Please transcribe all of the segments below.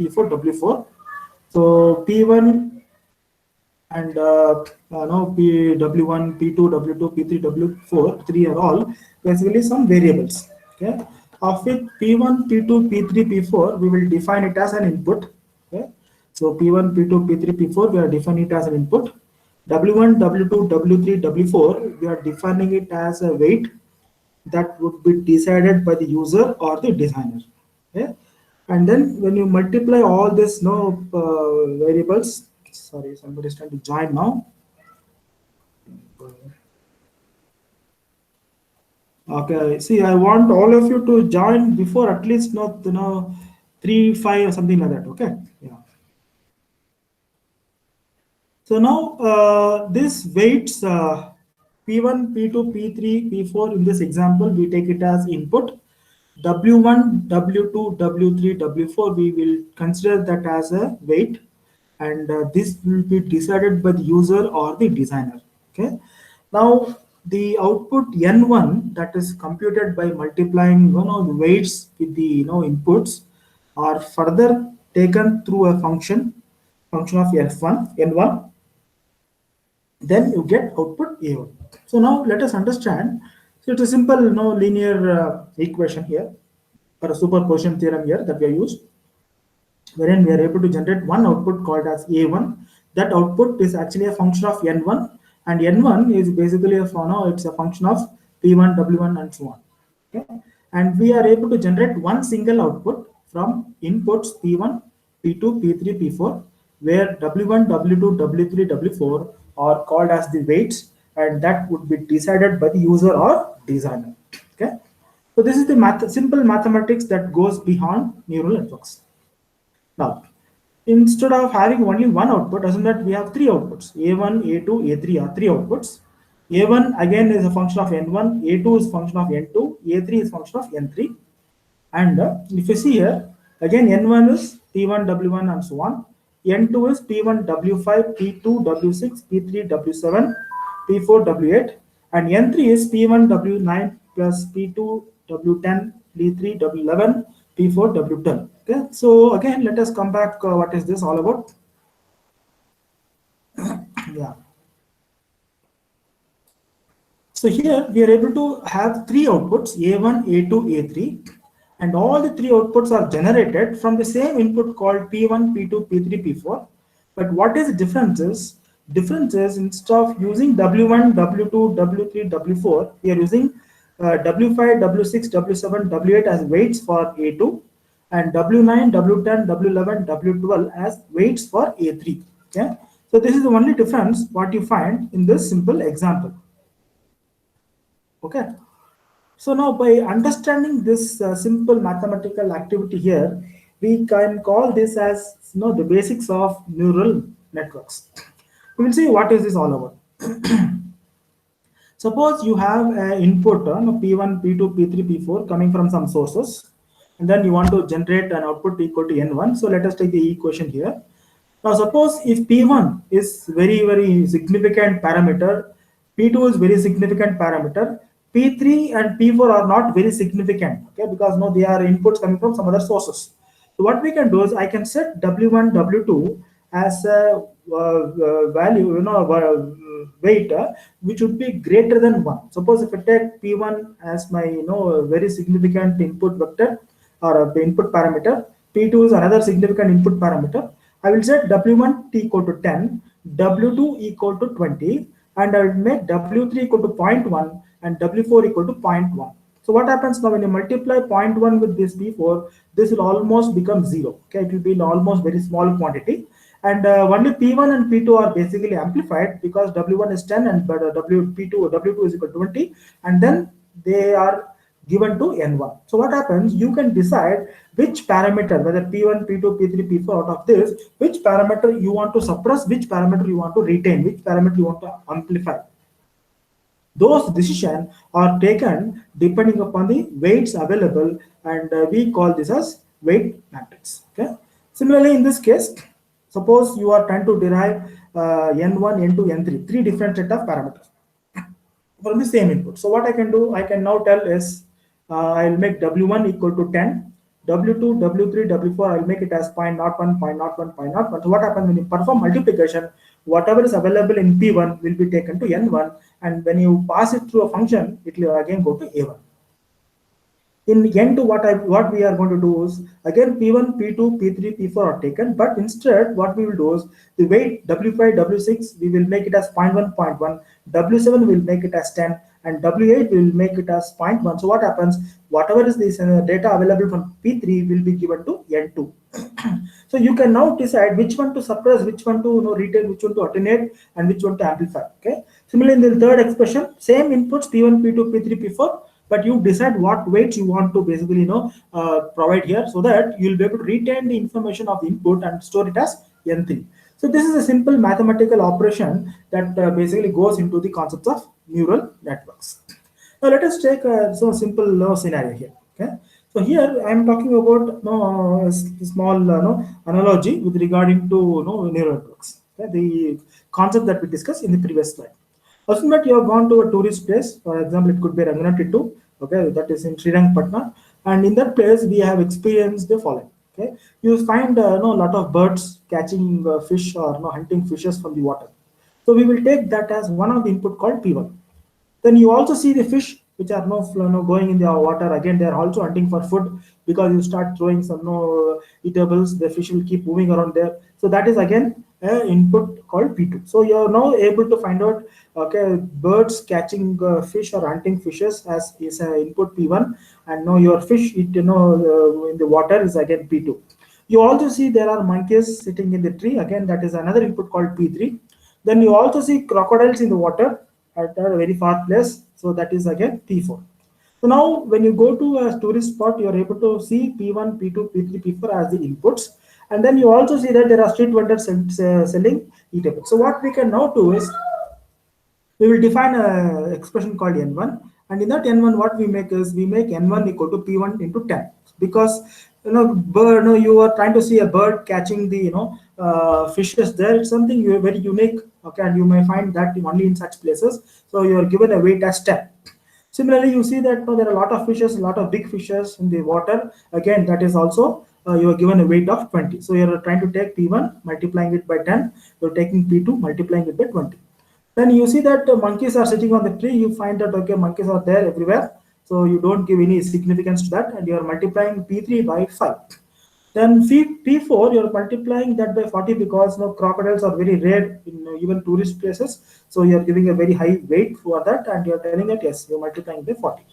P4, W4. So P1 and no W1, P2, W2, P3, W4, 3 are all basically some variables. Okay, of which P1, P2, P3, P4 we will define it as an input. Okay, so P1, P2, P3, P4 we are defining it as an input. W1, W2, W3, W4 we are defining it as a weight that would be decided by the user or the designer. Okay, and then when you multiply all this no variables, sorry, somebody is trying to join now. Okay, see, I want all of you to join before at least not 3, 5 or something like that. Okay, yeah. So now this weights P1, P2, P3, P4 in this example we take it as input. W1, W2, W3, W4 we will consider that as a weight, and this will be decided by the user or the designer. Okay. Now the output N1 that is computed by multiplying the weights with the inputs are further taken through a function of N1, then you get output A1. So now let us understand. So it's a simple linear equation here, or a superposition theorem here that we are used, wherein we are able to generate one output called as A1. That output is actually a function of N1, and N1 is basically it's a function of P1, W1, and so on. Okay, and we are able to generate one single output from inputs P1, P2, P3, P4, where W1, W2, W3, W4 are called as the weights, and that would be decided by the user or designer. Okay, so this is the simple mathematics that goes beyond neural networks. Now, instead of having only one output, doesn't that we have three outputs? A1, A2, A3 are three outputs. A1 again is a function of N1, A2 is function of N2, A3 is function of N3. And if you see here, again N1 is P1, W1 and so on. N2 is P1, W5, P2, W6, P3, W7, P4, W8. And N3 is P1, W9 plus P2, W10, P3, W11, P4, W10. Okay, so again, let us come back. What is this all about? Yeah. So here we are able to have three outputs, A1, A2, A3, and all the three outputs are generated from the same input called P1, P2, P3, P4. But what is the difference is, instead of using W1, W2, W3, W4, we are using W5, W6, W7, W8 as weights for A2, and W9, W10, W11, W12 as weights for A3. Okay, so this is the only difference what you find in this simple example. Okay, so now by understanding this simple mathematical activity here, we can call this as the basics of neural networks. We will see what is this all about. Suppose you have an input P1, P2, P3, P4 coming from some sources, and then you want to generate an output equal to N1. So let us take the equation here. Now suppose if P1 is very significant parameter, P2 is very significant parameter, P3 and P4 are not very significant, okay, because no, they are inputs coming from some other sources. So what we can do is I can set W1, W2 as a value, weight which would be greater than 1. Suppose if I take P1 as my very significant input vector or input parameter, P2 is another significant input parameter. I will set W1 equal to 10, W2 equal to 20, and I will make W3 equal to 0.1 and W4 equal to 0.1. So what happens now when you multiply 0.1 with this P4, this will almost become 0. Okay, it will be almost very small quantity. And only P1 and P2 are basically amplified because W1 is 10 and W2 is equal to 20, and then they are given to N1. So what happens, you can decide which parameter, whether P1, P2, P3, P4 out of this, which parameter you want to suppress, which parameter you want to retain, which parameter you want to amplify. Those decisions are taken depending upon the weights available, and we call this as weight matrix. Okay. Similarly, in this case, suppose you are trying to derive N1, N2, N3, three different set of parameters from the same input. So what I can do, I can now tell is I'll make W1 equal to 10, W2, W3, W4, I'll make it as 0.01, 0.01, 0.01. So what happens when you perform multiplication, whatever is available in P1 will be taken to N1, and when you pass it through a function, it will again go to A1. In N2, what we are going to do is again P1, P2, P3, P4 are taken, but instead what we will do is the weight W5, W6 we will make it as 0.1, 0.1, W7 will make it as 10, and W8 will make it as 0.1. So what happens? Whatever is this data available from P3 will be given to N2. So you can now decide which one to suppress, which one to retain, which one to attenuate, and which one to amplify. Okay. Similarly, in the third expression, same inputs P1, P2, P3, P4, but you decide what weights you want to basically provide here, so that you'll be able to retain the information of the input and store it as N3. So this is a simple mathematical operation that basically goes into the concepts of neural networks. Now let us take a simple scenario here. Okay, so here I am talking about a small analogy with regarding to neural networks. Okay? The concept that we discussed in the previous slide. Assume that you have gone to a tourist place. For example, it could be Ranganattitu. Okay, that is in Srirangapatna, and in that place we have experienced the following. Okay, you find a lot of birds catching fish or hunting fishes from the water. So we will take that as one of the input called P1. Then you also see the fish which are going in the water. Again, they are also hunting for food, because you start throwing some eatables, the fish will keep moving around there. So that is again an input called P2. So you are now able to find out, okay, birds catching fish or hunting fishes as is an input P1, and now your fish in the water is again P2. You also see there are monkeys sitting in the tree. Again, that is another input called P3. Then you also see crocodiles in the water at a very far place. So that is again P4. So now when you go to a tourist spot, you are able to see P1, P2, P3, P4 as the inputs. And then you also see that there are street vendors selling eatables. So what we can now do is we will define a expression called N1. And in that N1, what we make is we make N1 equal to P1 into 10. Because bird, you are trying to see a bird catching the fishes there. It's something very unique. Okay, and you may find that only in such places. So you are given a weight as 10. Similarly, you see that there are a lot of fishes, a lot of big fishes in the water. Again, that is also you are given a weight of 20. So you are trying to take P1, multiplying it by 10. You're taking P2, multiplying it by 20. Then you see that monkeys are sitting on the tree. You find that okay, monkeys are there everywhere. So you don't give any significance to that, and you are multiplying P3 by 5. Then P4, you're multiplying that by 40, because crocodiles are very rare in even tourist places. So you're giving a very high weight for that, and you're telling that yes, you're multiplying by 40.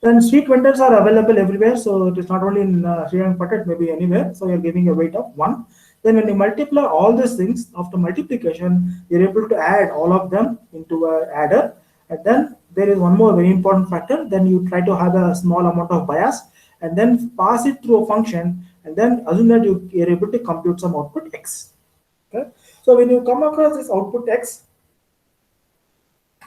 Then street vendors are available everywhere. So it is not only in Sri Lanka, it may be anywhere. So you're giving a weight of 1. Then when you multiply all these things, after multiplication, you're able to add all of them into a adder. And then there is one more very important factor. Then you try to have a small amount of bias, and then pass it through a function, and then assume that you are able to compute some output X. Okay. So when you come across this output X,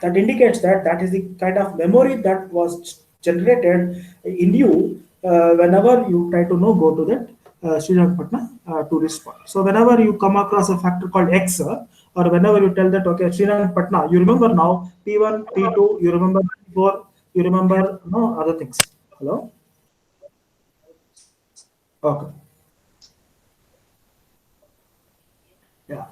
that indicates that that is the kind of memory that was generated in you whenever you try to go to that Srirangapatna tourist spot. So whenever you come across a factor called X, or whenever you tell that okay, Srirangapatna, you remember now P1, P2, you remember P4, you remember other things. Hello. Okay. Yeah.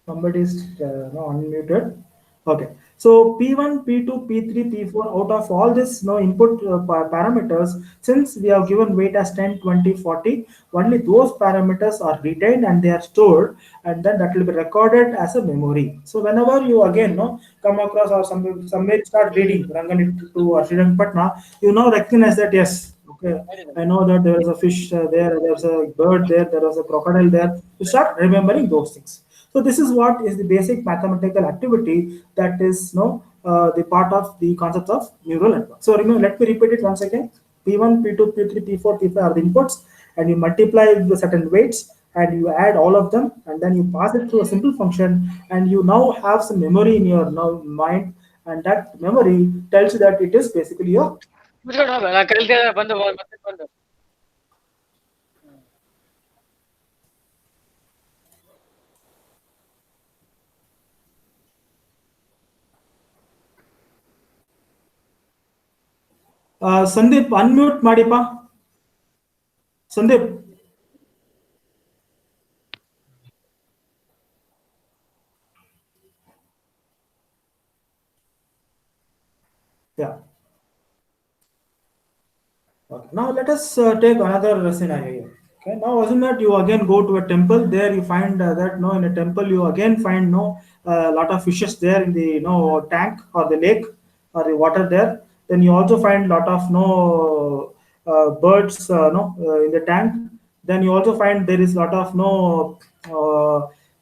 Somebody is unmuted. Okay. So P1, P2, P3, P4, out of all this input parameters, since we have given weight as 10, 20, 40, only those parameters are retained and they are stored, and then that will be recorded as a memory. So whenever you again come across or somewhere start reading Ranganittu or Srirangapatna, you now recognize that yes, okay, I know that there is a fish there, there's a bird there, there was a crocodile there. You start remembering those things. So this is what is the basic mathematical activity that is the part of the concept of neural network. So remember, let me repeat it once again. P1, P2, P3, P4, P5 are the inputs, and you multiply with certain weights, and you add all of them, and then you pass it through a simple function, and you now have some memory in your mind, and that memory tells you that it is basically your Sandeep, unmute Madipa. Sandeep. Yeah. Okay. Now let us take another scenario here. Okay. Now assume that you again go to a temple. There you find that no, in a temple you again find no a lot of fishes there in the no tank or the lake or the water there. Then you also find lot of no birds no in the tank. Then you also find there is lot of no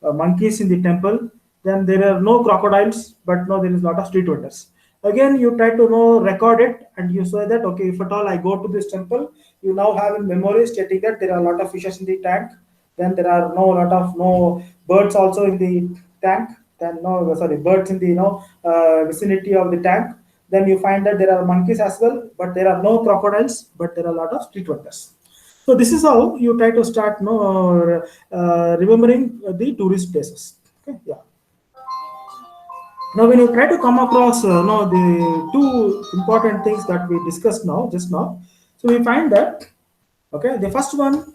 monkeys in the temple. Then there are no crocodiles, but no there is lot of street vendors. Again you try to know record it and you say that okay, if at all I go to this temple, you now have in memory stating that there are a lot of fishes in the tank, then there are no lot of no birds also in the tank, then no sorry birds in the vicinity of the tank, then you find that there are monkeys as well, but there are no crocodiles, but there are a lot of street vendors. So this is how you try to start no remembering the tourist places. Okay, yeah. Now, when you try to come across no, the two important things that we discussed now, just now, so we find that okay, the first one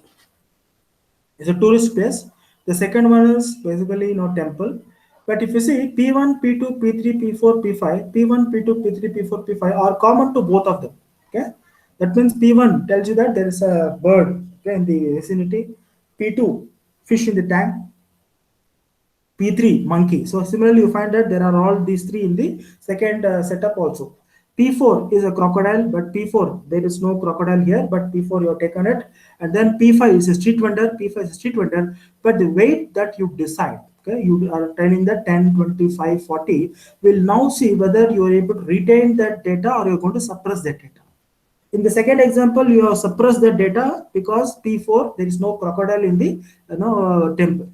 is a tourist place. The second one is basically temple. But if you see P1, P2, P3, P4, P5, P1, P2, P3, P4, P5 are common to both of them. Okay, that means P1 tells you that there is a bird okay, in the vicinity. P2 fish in the tank. P3 monkey. So similarly, you find that there are all these three in the second setup also. P4 is a crocodile, but P4 there is no crocodile here, but P4 you have taken it, and then P5 is a street vendor. P5 is a street vendor, but the weight that you decide, okay, you are telling that 10, 25, 40. Will now see whether you are able to retain that data or you are going to suppress that data. In the second example, you have suppressed the data because P4 there is no crocodile in the temple.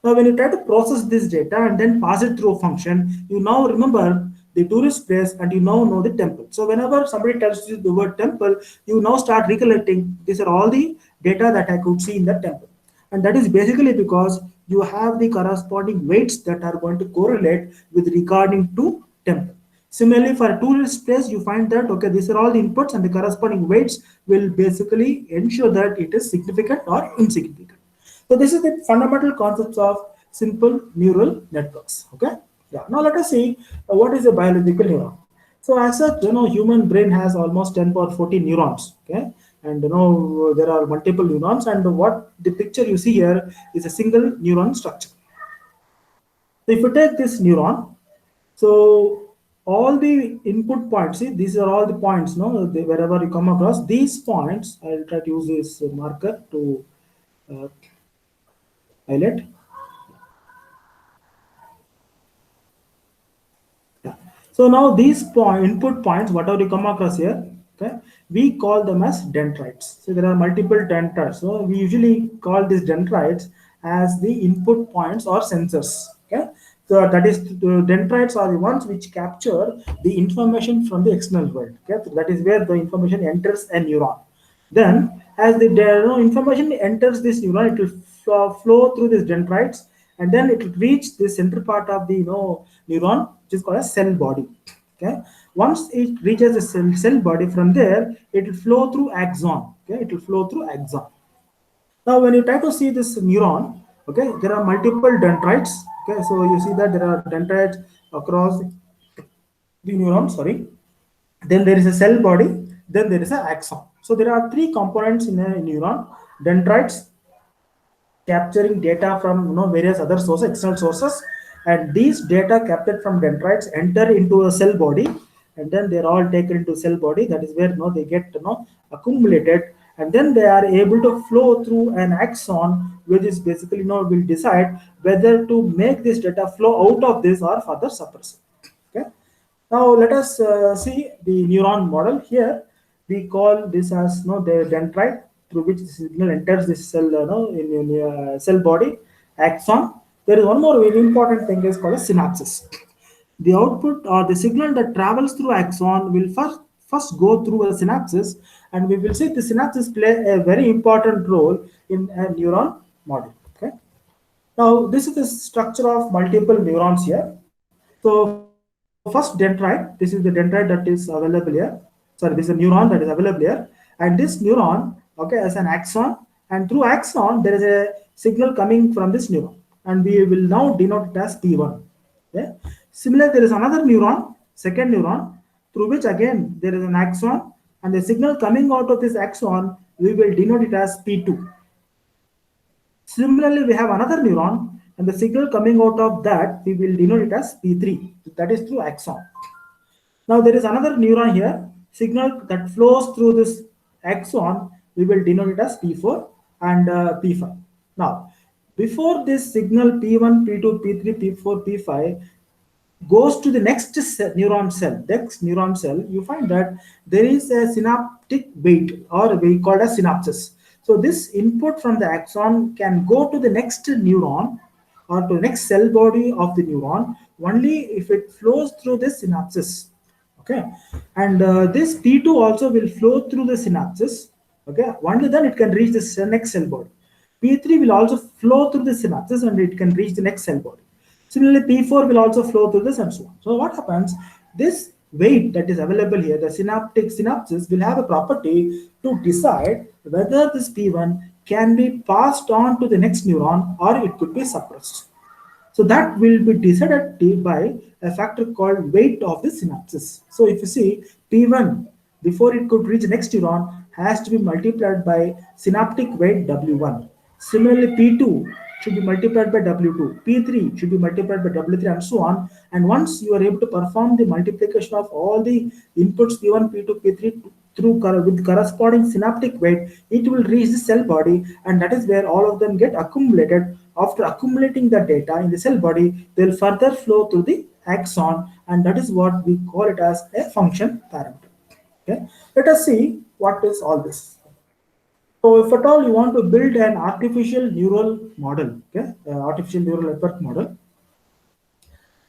Now, when you try to process this data and then pass it through a function, you now remember the tourist place and you now know the temple. So, whenever somebody tells you the word temple, you now start recollecting these are all the data that I could see in the temple. And that is basically because you have the corresponding weights that are going to correlate with regarding to temple. Similarly, for a tourist place, you find that okay, these are all the inputs and the corresponding weights will basically ensure that it is significant or insignificant. So this is the fundamental concepts of simple neural networks. Okay. Yeah. Now let us see what is a biological neuron. So as such, human brain has almost 10 power 14 neurons. Okay. And there are multiple neurons, and what the picture you see here is a single neuron structure. So if you take this neuron, so all the input points, see, these are all the points, no, wherever you come across these points, I'll try to use this marker to uh, highlight. Yeah. So now these input points, whatever you come across here, okay, we call them as dendrites. So there are multiple dendrites. So we usually call these dendrites as the input points or sensors. Okay. So that is the dendrites are the ones which capture the information from the external world. Okay. So that is where the information enters a neuron. Then, as the information enters this neuron, it will flow through these dendrites, and then it will reach the center part of the neuron, which is called a cell body. Okay. Once it reaches the cell body, from there it will flow through axon. Okay, it will flow through axon. Now, when you try to see this neuron, okay, there are multiple dendrites. Okay, so you see that there are dendrites across the neuron. Sorry, then there is a cell body, then there is an axon. So there are three components in a neuron: dendrites capturing data from various other sources, external sources, and these data captured from dendrites enter into a cell body, and then they're all taken into cell body. That is where they get accumulated, and then they are able to flow through an axon, which is basically will decide whether to make this data flow out of this or further suppress it. Okay. Now let us see the neuron model here. We call this as the dendrite through which the signal enters this cell in cell body axon. There is one more very important thing is called a synapses. The output or the signal that travels through axon will first go through a synapses, and we will see the synapses play a very important role in a neuron model. Okay. Now this is the structure of multiple neurons here. So first dendrite, this is the dendrite that is available here. Sorry, this is a neuron that is available here. And this neuron, okay, as an axon, and through axon there is a signal coming from this neuron, and we will now denote it as P1. Okay. Similarly, there is another neuron, second neuron, through which again there is an axon, and the signal coming out of this axon we will denote it as P2. Similarly, we have another neuron, and the signal coming out of that we will denote it as P3. That is through axon. Now there is another neuron here, signal that flows through this axon, we will denote it as P4 and P5. Now, before this signal P1, P2, P3, P4, P5 goes to the next neuron cell, you find that there is a synaptic wait, or we call it as synapses. So this input from the axon can go to the next neuron or to the next cell body of the neuron only if it flows through this synapses. Okay, and this P2 also will flow through the synapses. Okay, only then it can reach this next cell body. P3 will also flow through the synapses and it can reach the next cell body. Similarly, P4 will also flow through this and so on. So what happens? This weight that is available here, the synaptic synapses, will have a property to decide whether this P1 can be passed on to the next neuron or it could be suppressed. So that will be decided by a factor called weight of the synapses. So if you see P1, before it could reach the next neuron, has to be multiplied by synaptic weight W1. Similarly, P2 should be multiplied by W2, P3 should be multiplied by W3, and so on. And once you are able to perform the multiplication of all the inputs P1, P2, P3 through with corresponding synaptic weight, it will reach the cell body, and that is where all of them get accumulated. After accumulating the data in the cell body, they will further flow through the axon, and that is what we call it as a function parameter. Okay, let us see what is all this. So if at all you want to build an artificial neural model, okay, artificial neural network model.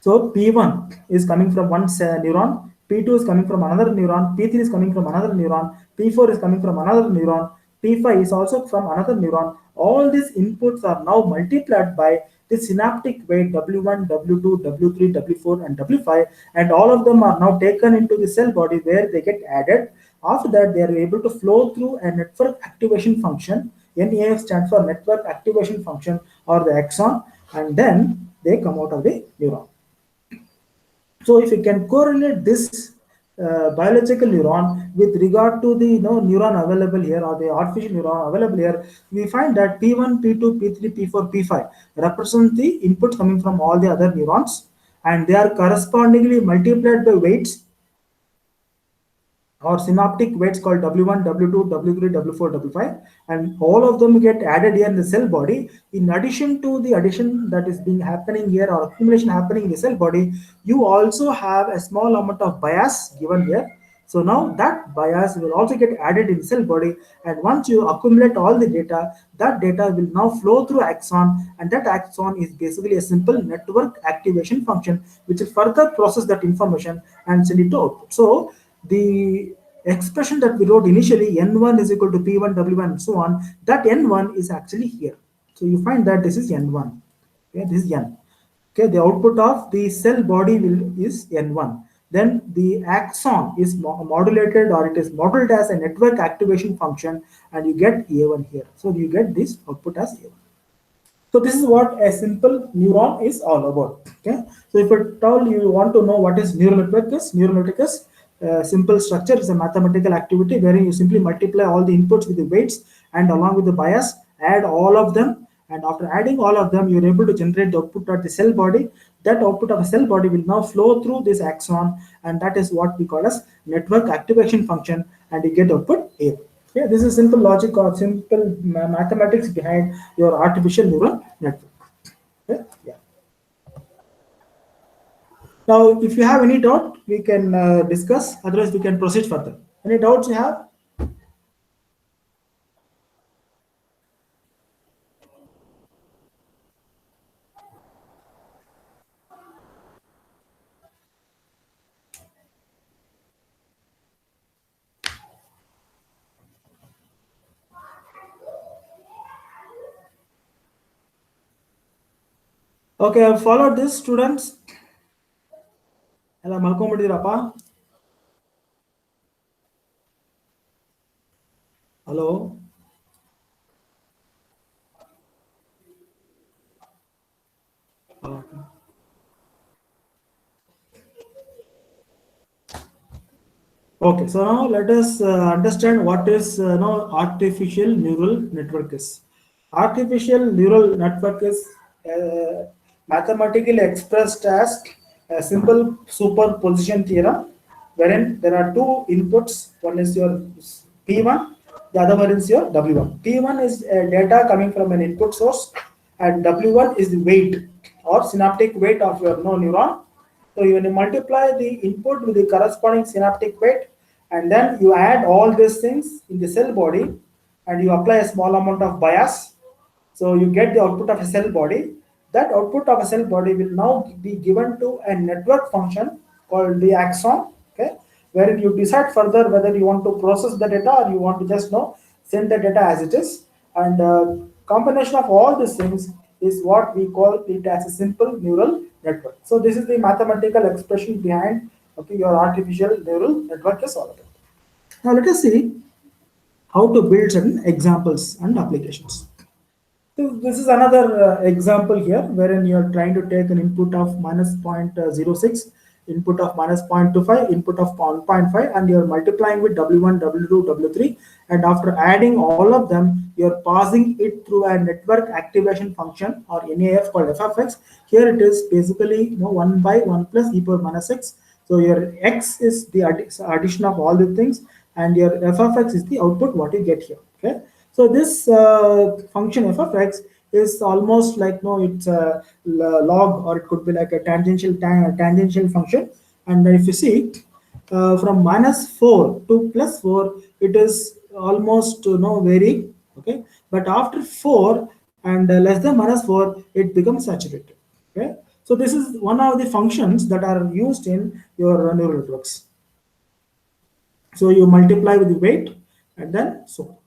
So P1 is coming from one neuron, P2 is coming from another neuron, P3 is coming from another neuron, P4 is coming from another neuron, P5 is also from another neuron. All these inputs are now multiplied by the synaptic weight W1, W2, W3, W4, and W5, and all of them are now taken into the cell body where they get added. After that, they are able to flow through a network activation function. NAF stands for network activation function, or the axon, and then they come out of the neuron. So if you can correlate this biological neuron with regard to the neuron available here, or the artificial neuron available here, we find that P1, P2, P3, P4, P5 represent the inputs coming from all the other neurons, and they are correspondingly multiplied by weights or synaptic weights called W1, W2, W3, W4, W5, and all of them get added here in the cell body. In addition to the addition that is being happening here, or accumulation happening in the cell body, you also have a small amount of bias given here. So now that bias will also get added in the cell body, and once you accumulate all the data, that data will now flow through axon, and that axon is basically a simple network activation function which will further process that information and send it to output. So the expression that we wrote initially, n1 is equal to p1 w1 and so on, that n1 is actually here. So you find that this is n1. Okay, this is n. Okay, the output of the cell body is n1. Then the axon is modulated, or it is modeled as a network activation function, and you get a1 here. So you get this output as a1. So this is what a simple neuron is all about. Okay. So if at all you want to know what is neural network is simple structure. Is a mathematical activity wherein you simply multiply all the inputs with the weights and along with the bias, add all of them, and after adding all of them, you're able to generate the output of the cell body. That output of a cell body will now flow through this axon, and that is what we call as network activation function, and you get output A. Yeah, this is simple logic or simple mathematics behind your artificial neural network. Okay? Yeah. Now, if you have any doubt, we can discuss. Otherwise, we can proceed further. Any doubts you have? Okay, I've followed this, students. ಎಲ್ಲ ಮಲ್ಕೊಂಡ್ಬಿಟ್ಟಿದ್ದೀರಪ್ಪ. Hello. Okay, so now let us understand what is artificial neural network is. Artificial neural network is mathematically expressed as a simple superposition theorem, wherein there are two inputs. One is your P1, the other one is your W1. P1 is data coming from an input source, and W1 is the weight or synaptic weight of your neuron. So when you multiply the input with the corresponding synaptic weight, and then you add all these things in the cell body, and you apply a small amount of bias. So you get the output of a cell body. That output of a cell body will now be given to a network function called the axon, okay, wherein you decide further whether you want to process the data or you want to just send the data as it is. And combination of all these things is what we call it as a simple neural network. So this is the mathematical expression behind your artificial neural network is all about. Now let us see how to build certain examples and applications. So this is another example here wherein you are trying to take an input of minus 0.06, input of minus 0.25, input of 1.5, and you are multiplying with W1, W2, W3, and after adding all of them, you are passing it through a network activation function or NAF called FFX. Here it is basically 1 by 1 plus e power minus x. So your x is the addition of all the things, and your FFX is the output what you get here. Okay. So this function f of x is almost like it's a log, or it could be like a tangential function. And if you see from minus 4 to plus 4, it is almost varying. Okay, but after 4 and less than minus 4, it becomes saturated. Okay, so this is one of the functions that are used in your neural networks. So you multiply with the weight, and then so.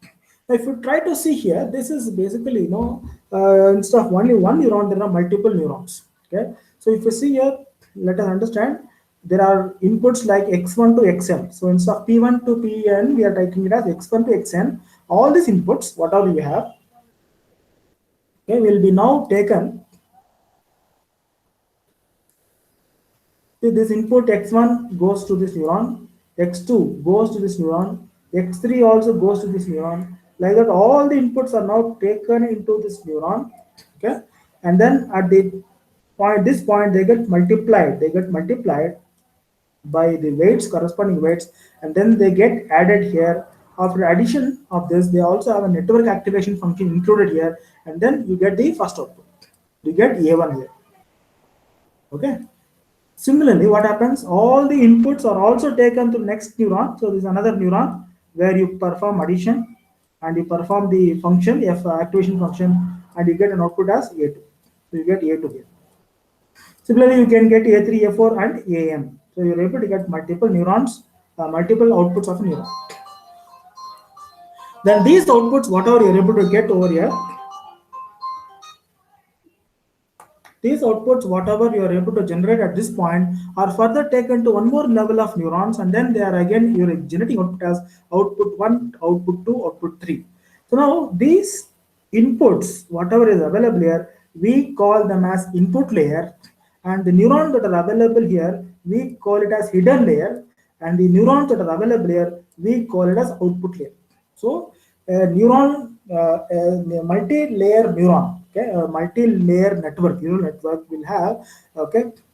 Now, if you try to see here, this is basically instead of only one neuron, there are multiple neurons. Okay, so if you see here, let us understand there are inputs like x1 to xn. So instead of p1 to pn, we are taking it as x1 to xn. All these inputs, whatever you have, okay, will be now taken. See, this input x1 goes to this neuron, x2 goes to this neuron, x3 also goes to this neuron. Like that, all the inputs are now taken into this neuron, okay, and then at this point, they get multiplied. They get multiplied by the weights, corresponding weights, and then they get added here. After addition of this, they also have a network activation function included here, and then you get the first output. You get A1 here. Okay. Similarly, what happens? All the inputs are also taken to next neuron. So this is another neuron where you perform addition and you perform the function, F activation function, and you get an output as A2. So you get A2 here. Similarly, you can get A3, A4, and AM. So you're able to get multiple neurons, multiple outputs of a neuron. Then these outputs, whatever you're able to get over here, these outputs, whatever you are able to generate at this point, are further taken to one more level of neurons, and then they are again you're generating output as output 1, output 2, output 3. So now these inputs, whatever is available here, we call them as input layer, and the neurons that are available here, we call it as hidden layer, and the neurons that are available here, we call it as output layer. So a neuron, a multi-layer neuron, okay, a multi-layer neural network will have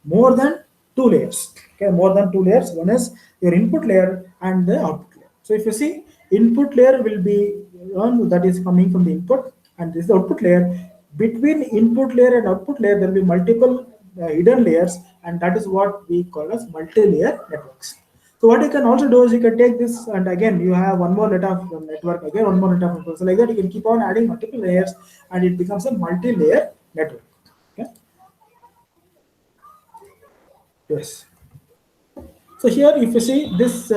more than two layers. Okay, more than two layers. One is your input layer and the output layer. So if you see, input layer will be one that is coming from the input, and this is the output layer. Between input layer and output layer, there will be multiple hidden layers, and that is what we call as multi-layer networks. So what you can also do is you can take this, and again you have one more layer of network, again one more layer of network. So like that you can keep on adding multiple layers, and it becomes a multi-layer network. Okay. Yes. So here if you see, this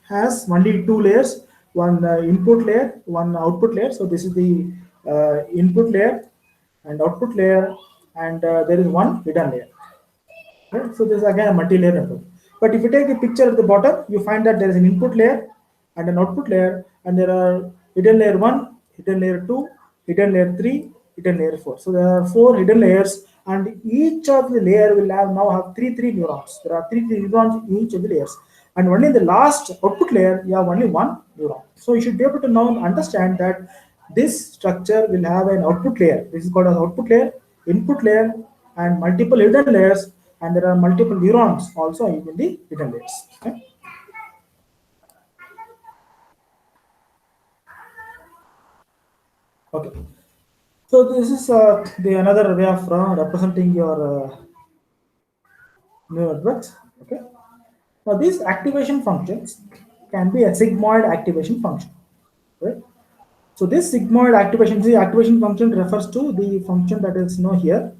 has only two layers, one input layer, one output layer. So this is the input layer and output layer, and there is one hidden layer. Right? So this is again a multi-layer network. But if you take the picture at the bottom, you find that there is an input layer and an output layer, and there are hidden layer 1, hidden layer 2, hidden layer 3, hidden layer 4. So there are 4 hidden layers, and each of the layer will now have three neurons. There are three neurons in each of the layers, and only in the last output layer you have only one neuron. So you should be able to now understand that this structure will have an output layer. This is called as output layer, input layer, and multiple hidden layers, and there are multiple neurons also in the hidden layers. Okay. Okay. So this is the another way of representing your neural networks. Okay. Now these activation functions can be a sigmoid activation function. Right. So this sigmoid activation, the activation function refers to the function that is here.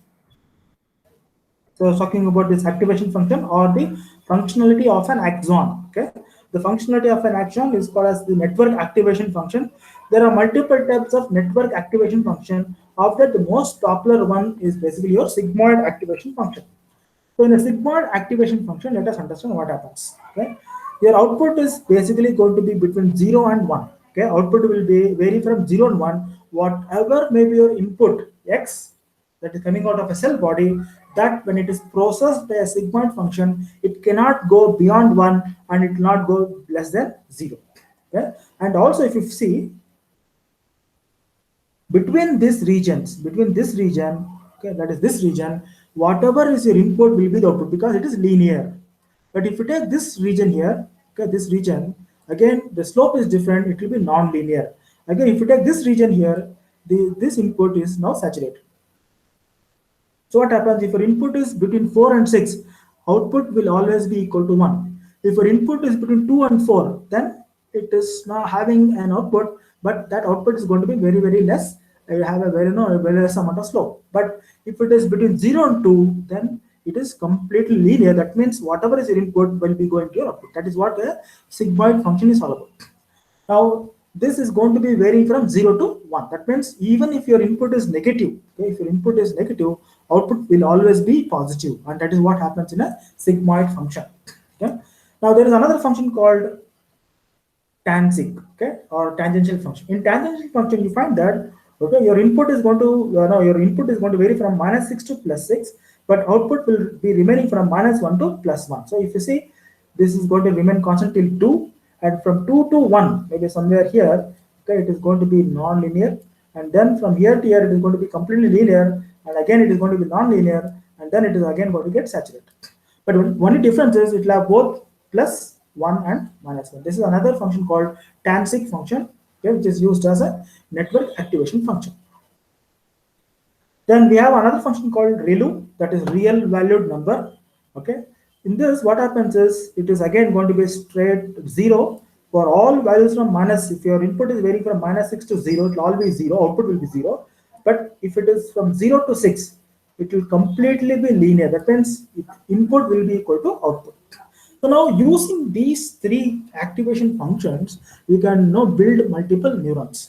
So talking about this activation function or the functionality of an axon. Okay, the functionality of an axon is called as the network activation function. There are multiple types of network activation function. Of that, the most popular one is basically your sigmoid activation function. So in a sigmoid activation function, let us understand what happens. Okay, your output is basically going to be between 0 and 1. Okay, output will be vary from 0 and 1. Whatever may be your input x that is coming out of a cell body, that when it is processed by a sigmoid function, it cannot go beyond 1 and it will not go less than 0. Okay, and also if you see between this region, okay, that is this region, whatever is your input will be the output because it is linear. But if you take this region here, okay, this region, again the slope is different, it will be non-linear. Again, if you take this region here, this input is now saturated. So what happens if your input is between 4 and 6, output will always be equal to 1. If your input is between 2 and 4, then it is now having an output, but that output is going to be very, very less. You have a very less amount of slope. But if it is between 0 and 2, then it is completely linear. That means whatever is your input will be going to your output. That is what a sigmoid function is all about. Now, this is going to be varying from 0 to 1. That means even if your input is negative, okay, if your input is negative, output will always be positive, and that is what happens in a sigmoid function. Okay. Now there is another function called tangent, okay, or tangential function. In tangential function, you find that okay, your input is going to vary from -6 to +6, but output will be remaining from -1 to +1. So if you see, this is going to remain constant till 2, and from 2 to 1, maybe somewhere here, okay, it is going to be non-linear, and then from here to here, it is going to be completely linear, and again it is going to be non-linear, and then it is again going to get saturated. But only difference is it will have both +1 and -1. This is another function called tangent function, okay, which is used as a network activation function. Then we have another function called ReLU, that is real valued number. Okay. In this, what happens is it is again going to be straight 0 for all values from minus. If your input is varying from -6 to 0, it will always be 0, output will be 0. But if it is from 0 to 6, it will completely be linear. That means input will be equal to output. So now using these three activation functions, you can now build multiple neurons.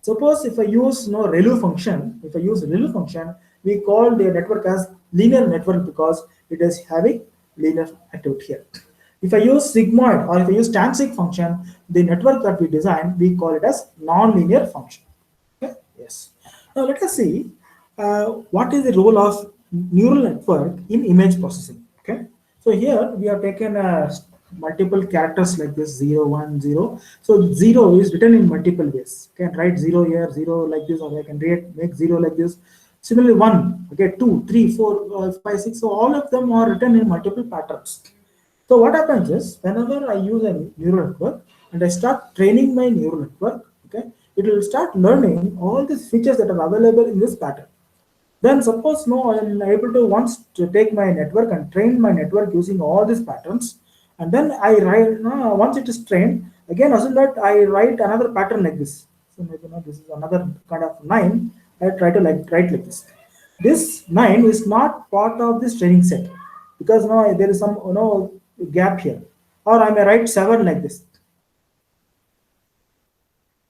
Suppose if I use ReLU function, we call the network as linear network because it is having linear activity here. If I use sigmoid or if I use tangent function, the network that we design, we call it as non-linear function. Okay? Yes. Now let us see what is the role of neural network in image processing. Okay. So here we have taken multiple characters like this 0, 1, 0. So 0 is written in multiple ways. I can write 0 here, 0 like this, or I can make 0 like this. Similarly, 1, okay, 2, 3, 4, 5, 6. So all of them are written in multiple patterns. So what happens is whenever I use a neural network and I start training my neural network, okay, it will start learning all these features that are available in this pattern. Then suppose I am able to once to take my network and train my network using all these patterns, and then I write once it is trained, again assume that I write another pattern like this. So maybe this is another kind of 9. I try to write like this. This 9 is not part of this training set because now there is some gap here. Or I may write 7 like this.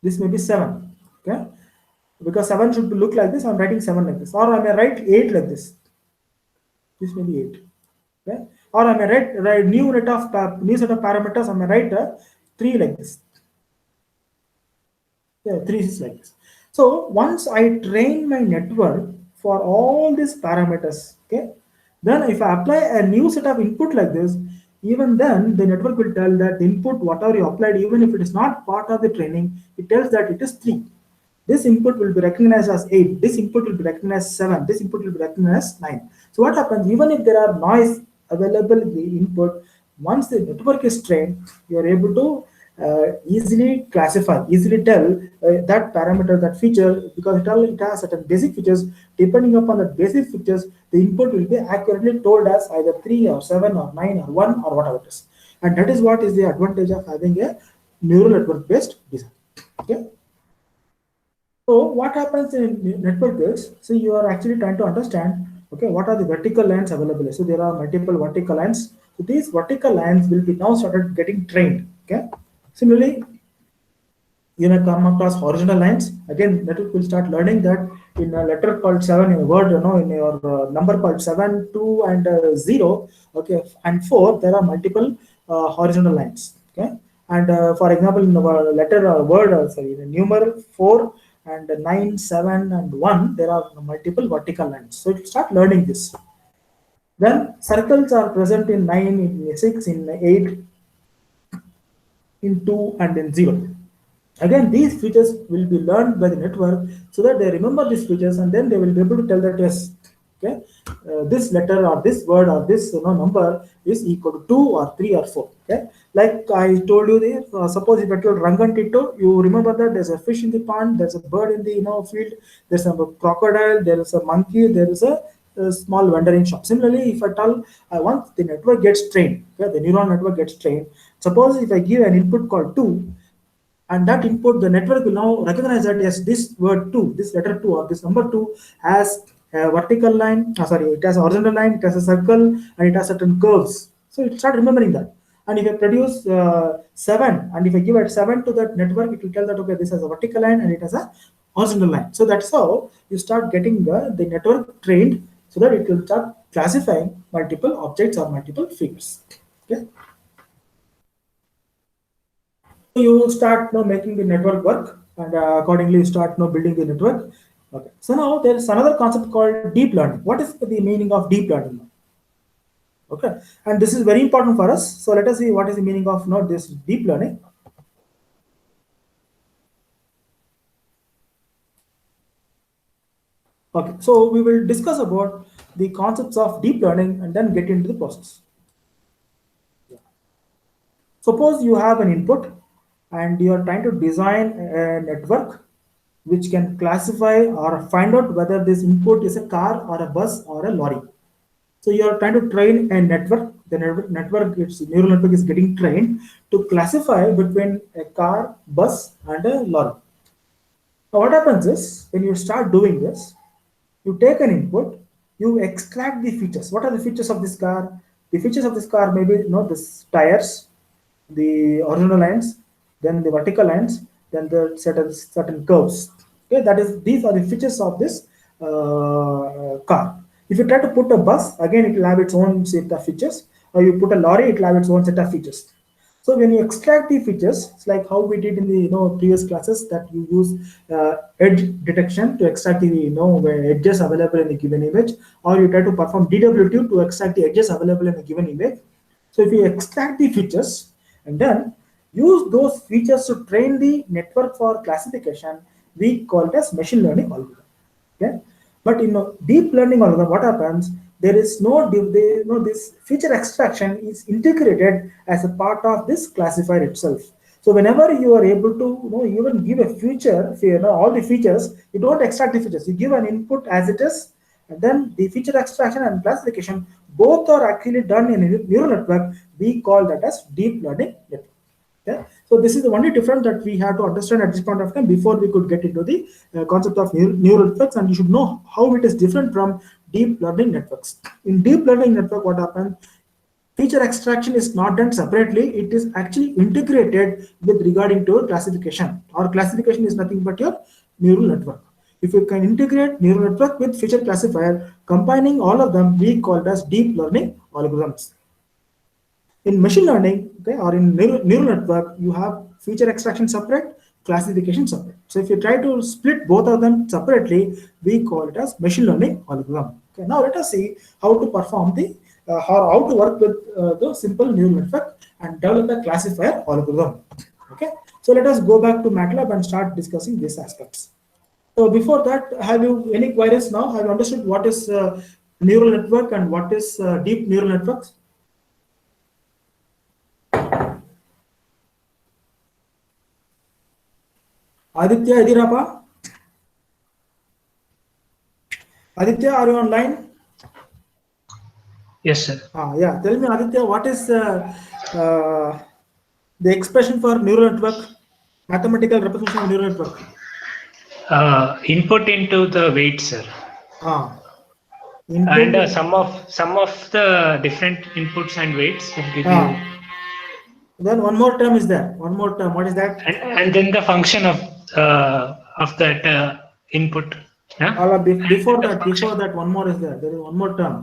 This may be 7. Okay. Because 7 should look like this, I'm writing 7 like this. Or I may write 8 like this. This may be 8. Okay? Or I may write new set of parameters, I may write 3 like this. Yeah, 3 is like this. So once I train my network for all these parameters. Okay. Then if I apply a new set of input like this, even then the network will tell that the input whatever you applied, even if it is not part of the training, it tells that it is 3. This input will be recognized as 8. This input will be recognized as 7. This input will be recognized as 9. So what happens, even if there are noise available in the input, once the network is trained, you are able to easily classify, easily tell that parameter, that feature, because it has certain basic features. Depending upon the basic features, the input will be accurately told as either 3 or 7 or 9 or 1 or whatever it is. And that is what is the advantage of having a neural network based design. Okay. So what happens in network is, so you are actually trying to understand, okay, what are the vertical lines available? So there are multiple vertical lines. So these vertical lines will be now started getting trained. Okay. Similarly, you may come across horizontal lines. Again, network will start learning that in a letter called 7, in a word, in your number called 7, 2, and 0, okay, and 4, there are multiple horizontal lines. Okay. And for example, in the letter or word, sorry, in the numeral 4 and 9, 7, and 1, there are multiple vertical lines. So it will start learning this. Then circles are present in 9, in 6, in 8, in 2, and in 0. Again, these features will be learned by the network so that they remember these features, and then they will be able to tell that yes, okay, this letter or this word or this number is equal to 2 or 3 or 4. Okay, like I told you there, suppose if I told Rangan Tito, you remember that there's a fish in the pond, there's a bird in the field, there's a crocodile, there is a monkey, there is a small vendor shop. Similarly, if I tell once the network gets trained, okay, the neural network gets trained. Suppose if I give an input called 2, and that input, the network will now recognize that yes, this word 2, this letter 2 or this number 2 has a vertical line, it has a horizontal line, it has a circle, and it has certain curves. So it start remembering that. And if I produce 7, and if I give it 7 to that network, it will tell that okay, this has a vertical line and it has a horizontal line. So that's how you start getting the network trained so that it will start classifying multiple objects or multiple figures. Okay. You start making the network work, and accordingly you start building the network. Okay. So now there is another concept called deep learning. What is the meaning of deep learning? Okay, and this is very important for us. So let us see what is the meaning of this deep learning. Okay, so we will discuss about the concepts of deep learning and then get into the process. Suppose you have an input and you are trying to design a network which can classify or find out whether this input is a car or a bus or a lorry. So you are trying to train a network. The neural network is getting trained to classify between a car, bus, and a lorry. Now what happens is, when you start doing this, you take an input, you extract the features. What are the features of this car? The features of this car may be this tires, the horizontal lines, then the vertical lines, then the certain curves. Okay, these are the features of this car. If you try to put a bus, again it will have its own set of features, or you put a lorry, it will have its own set of features. So when you extract the features, it's like how we did in the previous classes, that you use edge detection to extract the edges available in a given image, or you try to perform DWT to extract the edges available in a given image. So if you extract the features and then use those features to train the network for classification, we call it as machine learning algorithm. Okay, but in deep learning algorithm, what happens? There is this feature extraction is integrated as a part of this classifier itself. So whenever you are able to even give a feature, all the features, you don't extract the features. You give an input as it is, and then the feature extraction and classification both are actually done in a neural network. We call that as deep learning network. Okay? So this is the only difference that we have to understand at this point of time before we could get into the concept of neural networks, and you should know how it is different from deep learning networks. In deep learning network, what happens? Feature extraction is not done separately. It is actually integrated with regarding to classification. Or classification is nothing but your neural network. If you can integrate neural network with feature classifier, combining all of them, we call it as deep learning algorithms. In machine learning, okay, or in neural network, you have feature extraction separate, classification separate. So if you try to split both of them separately, we call it as machine learning algorithm. Okay, now let us see how to perform the how to work with the simple neural network and develop a classifier algorithm. Okay, so let us go back to MATLAB and start discussing these aspects. So before that, have you any queries now? Have you understood what is neural network and what is deep neural networks? Aditya Edirapa? Aditya, are you online? Yes, sir. Yeah, tell me, Aditya, what is uh, the expression for neural network, mathematical representation of neural network? Input into the weight, sir, Ah, and input. some of the different inputs and weights will give you, Then one more term is there. One more term. What is that? and then the function of that input. Yeah. Before that, one more is there. There is one more term.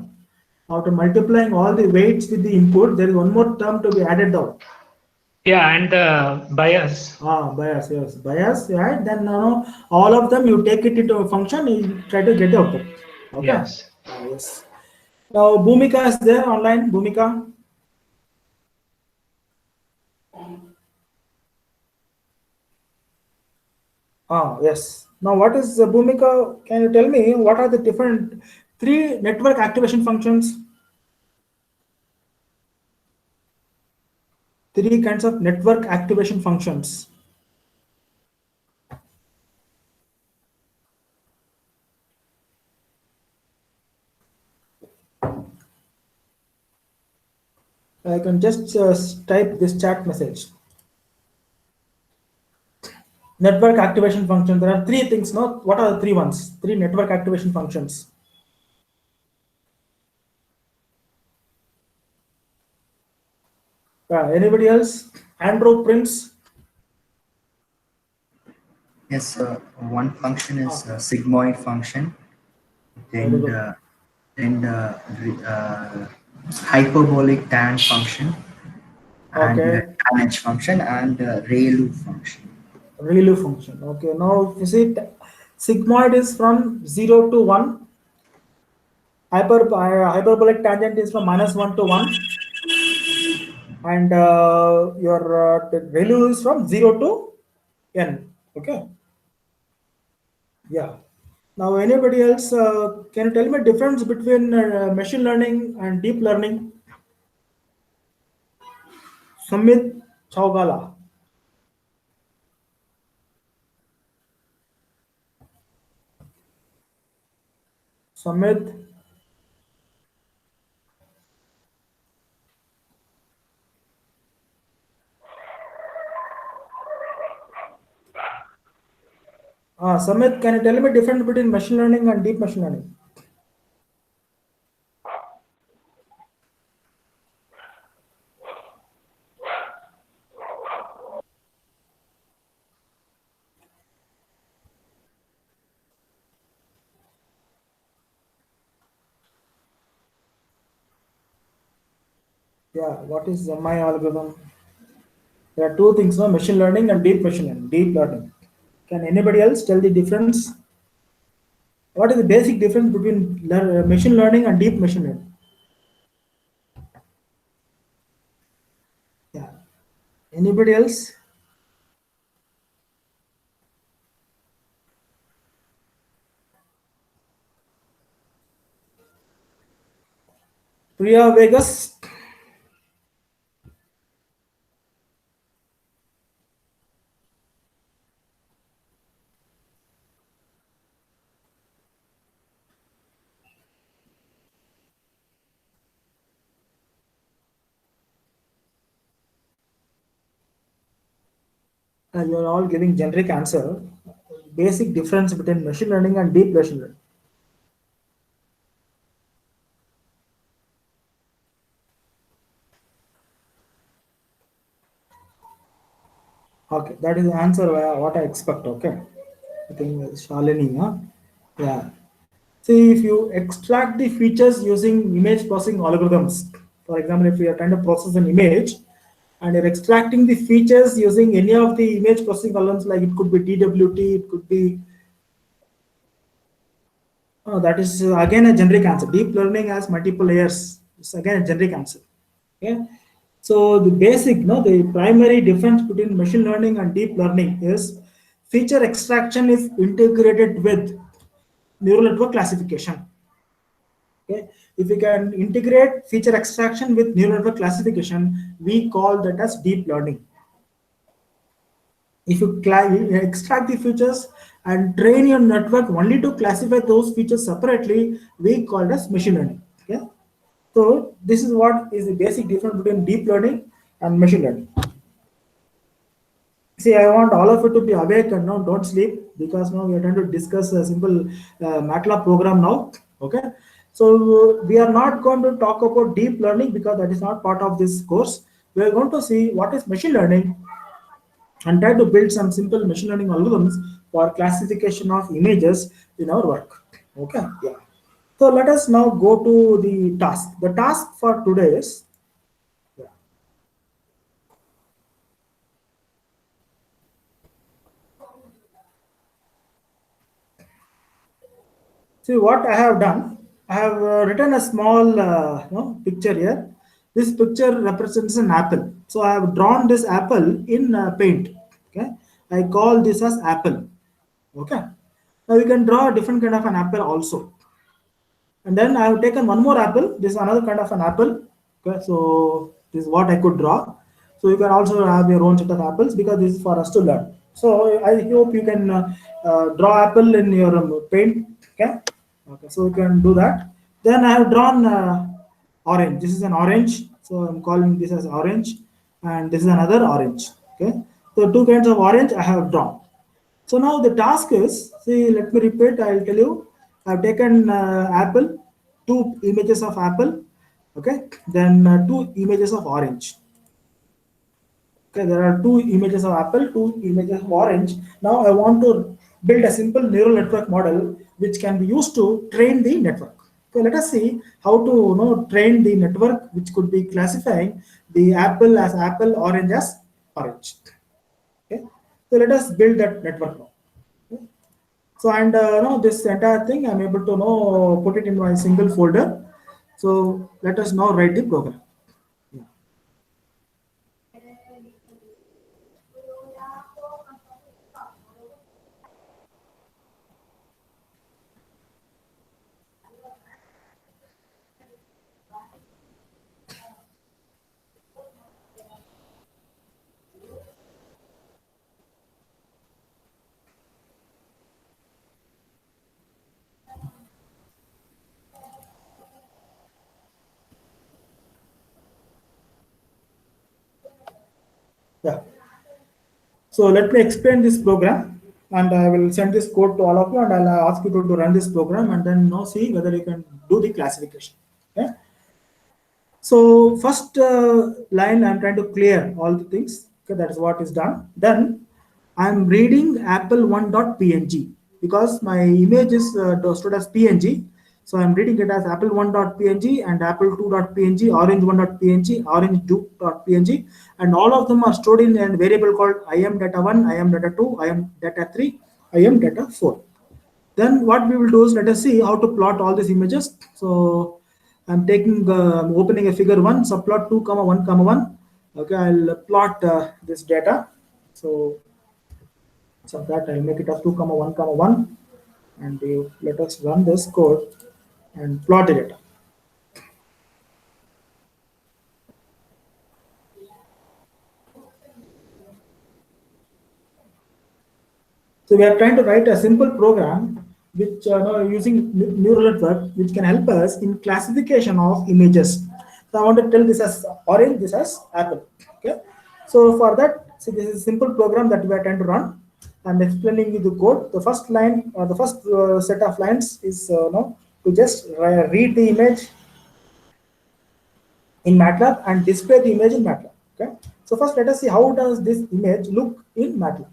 After multiplying all the weights with the input, there is one more term to be added down. Yeah, and the bias. Bias, yes, bias, right? Then all of them you take it into a function, you try to get the output. Okay. Yes. Yes. Now Bhumika is there online. Bhumika. Yes. Now what is Bhumika? Can you tell me what are the different three network activation functions? Three kinds of network activation functions. I can just type this chat message. Network activation function. There are three things. No, what are the three ones? Three network activation functions. Anybody else? Andrew Prince. Yes, one function is sigmoid function, Very then good. hyperbolic tan function, and Okay. tan edge function, and ReLU function. ReLU function. Okay. Now if you see sigmoid is from 0 to 1. Hyperbolic tangent is from -1 to 1. And your ReLU is from 0 to n. Okay. Yeah. Now, anybody else, can you tell me difference between machine learning and deep learning? Sumit Chaugala. Sumit. Sumit, can you tell me difference between machine learning and deep machine learning? Yeah, what is my algorithm? There are two things, no? Machine learning and deep machine learning, deep learning. Can anybody else tell the difference? What is the basic difference between machine learning and deep machine learning? Yeah. Anybody else? Priya Vegas. You are all giving generic answer. Basic difference between machine learning and deep machine learning. Okay, that is the answer what I expect. Okay, I think Shalini. Huh? Yeah. See, if you extract the features using image processing algorithms, for example, if we are trying to process an image and you're extracting the features using any of the image processing algorithms, like it could be DWT, it could be that is again a generic answer. Deep learning has multiple layers. It's again a generic answer. Okay. So the basic, no, the primary difference between machine learning and deep learning is feature extraction is integrated with neural network classification. Okay. If we can integrate feature extraction with neural network classification, we call that as deep learning. If you extract the features and train your network only to classify those features separately, we call it as machine learning. Okay? So this is what is the basic difference between deep learning and machine learning. See, I want all of you to be awake and now don't sleep, because now we are trying to discuss a simple MATLAB program now. Okay, so we are not going to talk about deep learning because that is not part of this course. We are going to see what is machine learning and try to build some simple machine learning algorithms for classification of images in our work. Okay, yeah. So let us now go to the task. The task for today is, yeah. See what I have done. I have written a small picture here. This picture represents an apple. So I have drawn this apple in paint. Okay, I call this as apple. Okay. Now you can draw a different kind of an apple also. And then I have taken one more apple. This is another kind of an apple. Okay, so this is what I could draw. So you can also have your own set of apples, because this is for us to learn. So I hope you can draw apple in your paint. Okay. Okay. So you can do that. Then I have drawn orange. This is an orange. So I'm calling this as orange, and this is another orange. Okay. So two kinds of orange I have drawn. So now the task is, see, let me repeat, I'll tell you. I've taken apple, two images of apple, okay, then two images of orange. Okay, there are two images of apple, two images of orange. Now I want to build a simple neural network model which can be used to train the network. Okay, let us see how to train the network, which could be classifying the apple as apple, orange as orange. Okay, so let us build that network now. So and this entire thing I'm able to put it in my single folder. So let us now write the program. Yeah. Yeah. So let me explain this program, and I will send this code to all of you, and I'll ask you to run this program, and then see whether you can do the classification. Okay. So first line, I'm trying to clear all the things. Okay, that is what is done. Then I'm reading apple1.png, because my image is stored as png. So I'm reading it as apple1.png and apple2.png, orange1.png, orange2.png, and all of them are stored in a variable called imdata1, imdata2, imdata3, imdata4. Then what we will do is, let us see how to plot all these images. So I'm taking opening a figure 1, subplot 2 comma 1 comma 1. Okay, I'll plot this data. So that I'll make it as 2 comma 1 comma 1, and let us run this code and plot the data. So we are trying to write a simple program which using neural network, which can help us in classification of images. So I want to tell this as orange, this as apple. Okay. So for that, see, this is a simple program that we are trying to run. I'm explaining you the code. The first line, or the first set of lines is to just read the image in MATLAB and display the image in MATLAB. Okay. So first, let us see how does this image look in MATLAB.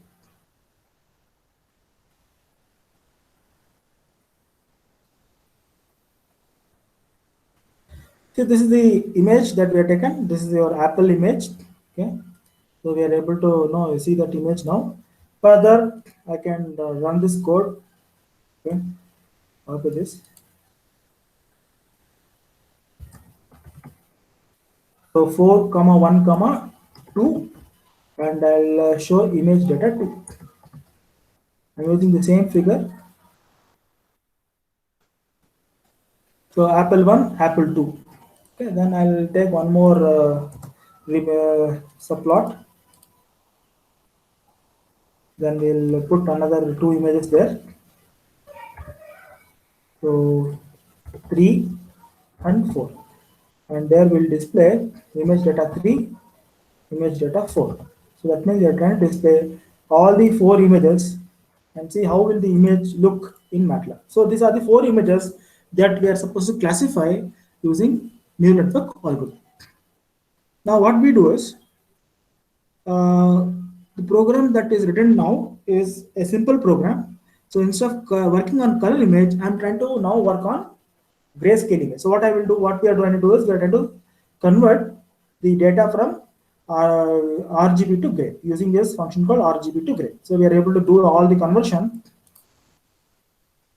So this is the image that we have taken. This is your Apple image. Okay, so we are able to now see that image now. Further, I can run this code. Okay, after this. So 4 comma 1 comma 2, and I'll show image data 2. I'm using the same figure. So apple 1, apple 2. Okay, then I'll take one more subplot. Then we'll put another two images there. So 3 and 4. And there will display image data 3, image data 4. So that means we are trying to display all the four images and see how will the image look in MATLAB. So these are the four images that we are supposed to classify using neural network algorithm. Now what we do is, uh, the program that is written now is a simple program. So instead of working on color image, I'm trying to now work on grayscale image. So what I will do, what we are trying to do is we are trying to convert the data from RGB to gray using this function called RGB to gray. So we are able to do all the conversion.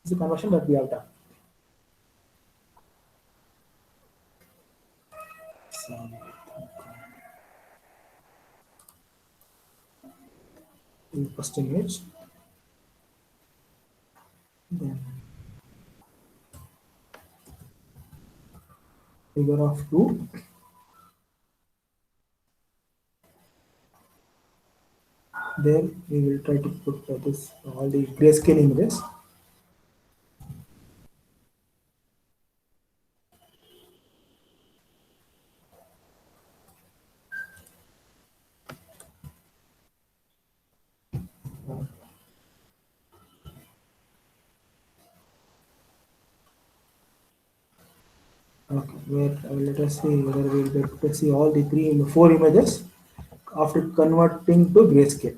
This is the conversion that we have done. So, the first image, then figure of 2. There we will try to put this all the grayscale images. Okay, where let us see whether we will be able to see all the four images after converting to grayscale.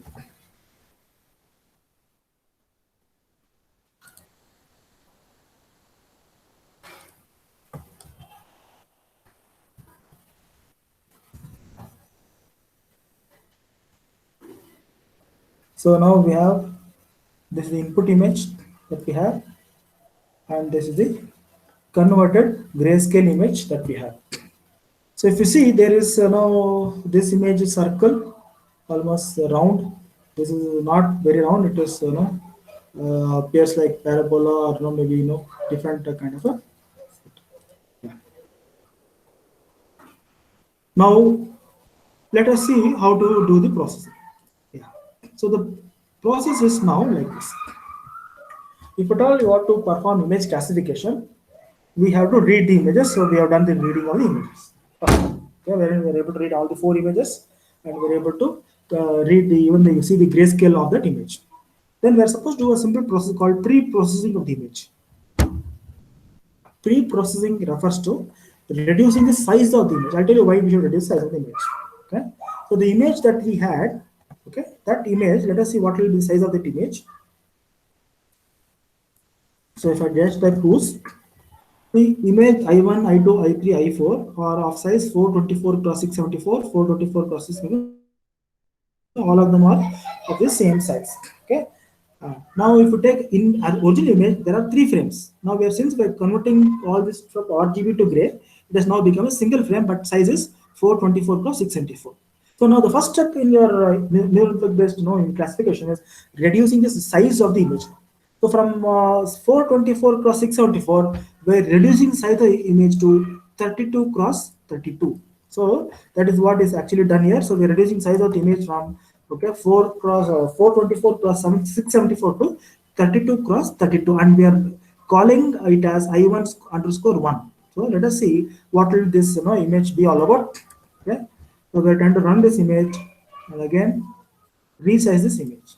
So now we have, this is the input image that we have, and this is the converted grayscale image that we have. So if you see, there is now this image is circle, almost round. This is not very round. It is appears like parabola, or maybe different kind of a. Yeah. Now let us see how to do the processing. Yeah. So the process is now like this. If at all you want to perform image classification, we have to read the images. So we have done the reading of the images. Okay, wherein we are able to read all the four images, and we are able to read you see the grayscale of that image. Then we are supposed to do a simple process called pre-processing of the image. Pre-processing refers to reducing the size of the image. I'll tell you why we should reduce the size of the image. Okay, so the image that we had, okay, that image. Let us see what will be the size of that image. So if I just type whose, the image I1, I2, I3, I4 are of size 424 cross 674, 424 cross 674. All of them are of the same size. Okay. Now, if you take in an original image, there are 3 frames. Now, we are since we are converting all this from RGB to gray, it has now become a single frame, but size is 424 cross 674. So now the first step in your neural network based in classification is reducing the size of the image. So from 424 cross 674, we're reducing size of the image to 32 cross 32. So that is what is actually done here. So we're reducing size of the image from 424 cross 674 to 32 cross 32, and we are calling it as I1 underscore 1. So let us see what will this image be all about. Okay, so we're trying to run this image, and again resize this image.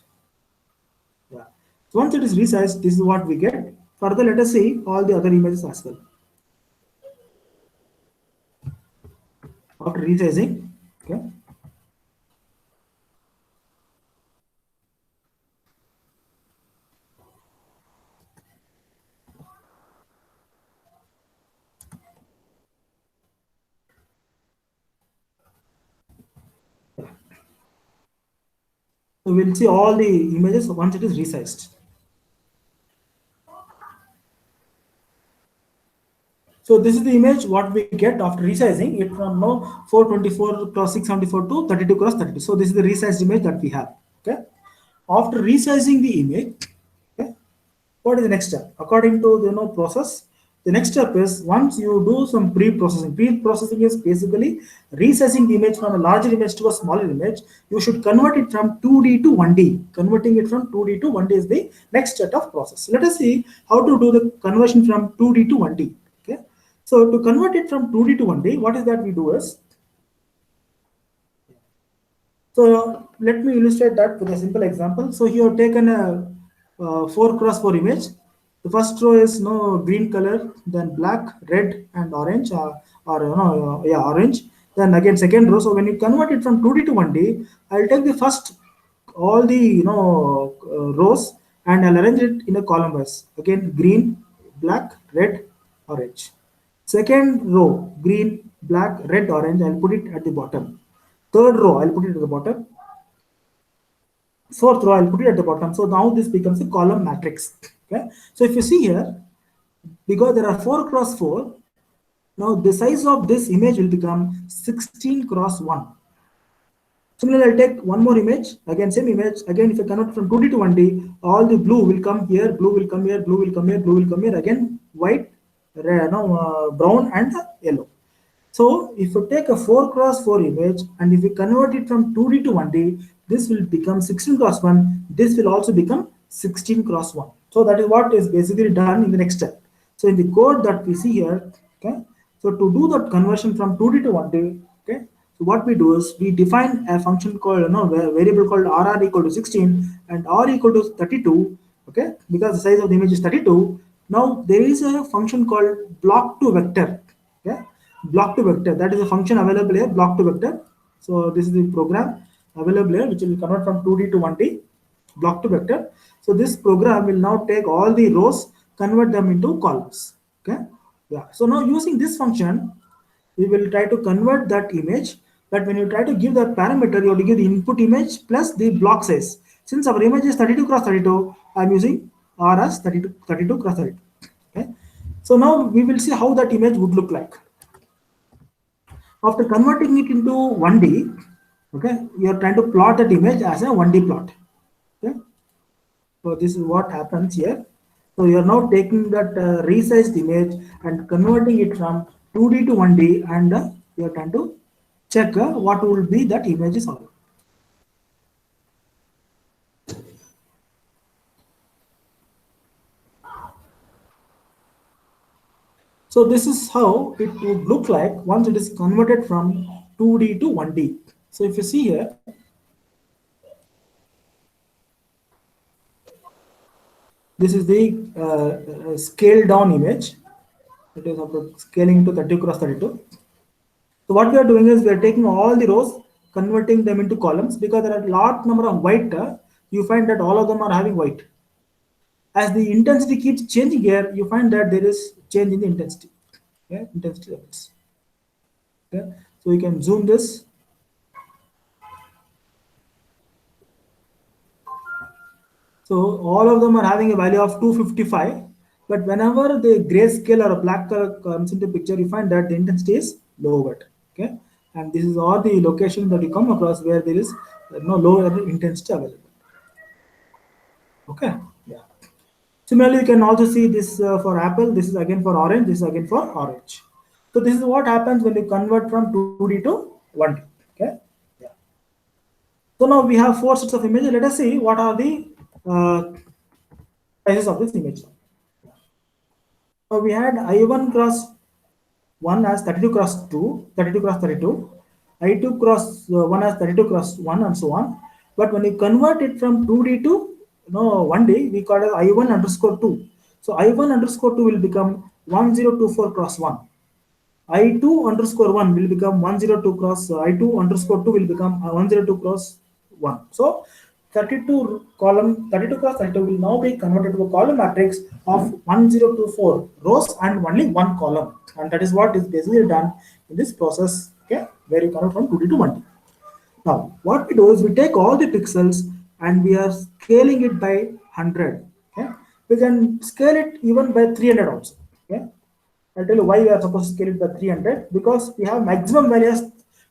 Yeah. So once it is resized, this is what we get. Further, let us see all the other images as well. After resizing, okay. So we'll see all the images once it is resized. So this is the image what we get after resizing it from now 424 cross 674 to 32 cross 32. So this is the resized image that we have. Okay. After resizing the image, okay, what is the next step? According to the process, the next step is once you do some pre-processing. Pre-processing is basically resizing the image from a larger image to a smaller image. You should convert it from 2D to 1D. Converting it from 2D to 1D is the next step of process. Let us see how to do the conversion from 2D to 1D. Okay. So to convert it from 2D to 1D, what is that we do is, so let me illustrate that with a simple example. So here I've taken a 4 cross 4 image. The first row is green color, then black, red, and orange, orange. Then again second row. So when you convert it from 2D to 1D, I'll take the first all the rows and I'll arrange it in a column wise. Again green, black, red, orange. Second row, green, black, red, orange. I'll put it at the bottom. Third row, I'll put it at the bottom. Fourth row, I'll put it at the bottom. So now this becomes a column matrix. Okay. So if you see here, because there are 4 cross 4, now the size of this image will become 16 cross 1. Similarly, I'll take one more image, again same image. Again, if I convert from 2D to 1D, all the blue will come here, blue will come here, blue will come here, blue will come here. Again, white, red, brown, and yellow. So if you take a 4 cross 4 image and if you convert it from 2D to 1D, this will become 16 cross 1. This will also become 16 cross 1. So that is what is basically done in the next step. So in the code that we see here, okay, so to do that conversion from 2D to 1D, okay, so what we do is we define a function called, variable called RR equal to 16 and R equal to 32, okay, because the size of the image is 32. Now there is a function called block to vector, okay. Block to vector, that is a function available here, block to vector. So this is the program available here which will convert from 2D to 1D, block to vector. So this program will now take all the rows, convert them into columns. Okay. Yeah. So now using this function, we will try to convert that image. But when you try to give that parameter, you have to give the input image plus the block size. Since our image is 32 cross 32, I'm using R as 32 cross 32. Okay. So now we will see how that image would look like. After converting it into 1D, okay, you are trying to plot that image as a 1D plot. Okay, so this is what happens here. So you are now taking that resized image and converting it from 2D to 1D, and you are trying to check what will be that image is all. So this is how it would look like once it is converted from 2D to 1D. So if you see here, this is the scaled down image. It is scaling to 30 cross 32. So what we are doing is we are taking all the rows, converting them into columns, because there are a large number of white. You find that all of them are having white. As the intensity keeps changing here, you find that there is change in the intensity. Okay, intensity levels. Okay, so you can zoom this. So all of them are having a value of 255, but whenever the grayscale or a black color comes into picture, you find that the intensity is lower. Okay, and this is all the location that you come across where there is no lower intensity available. Okay, yeah. Similarly, you can also see this for apple. This is again for orange. This is again for orange. So this is what happens when you convert from 2D to 1D. Okay, yeah. So now we have 4 sets of images. Let us see what are the sizes of this image. So we had I1 cross 1 as 32 cross 2, 32 cross 32, I2 cross 1 as 32 cross 1, and so on. But when you convert it from 2D to 1D, we call it I1 underscore 2. So I1 underscore 2 will become 1024 cross 1. I2 underscore 1 will become 102 cross I2 underscore 2 will become 102 cross 1. So 32 cross 32 will now be converted to a column matrix of 1024 rows and only one column, and that is what is basically done in this process. Okay, where you convert from 2D to 1D. Now what we do is we take all the pixels, and we are scaling it by 100. Okay, we can scale it even by 300 also. Okay, I'll tell you why we are supposed to scale it by 300, because we have maximum value as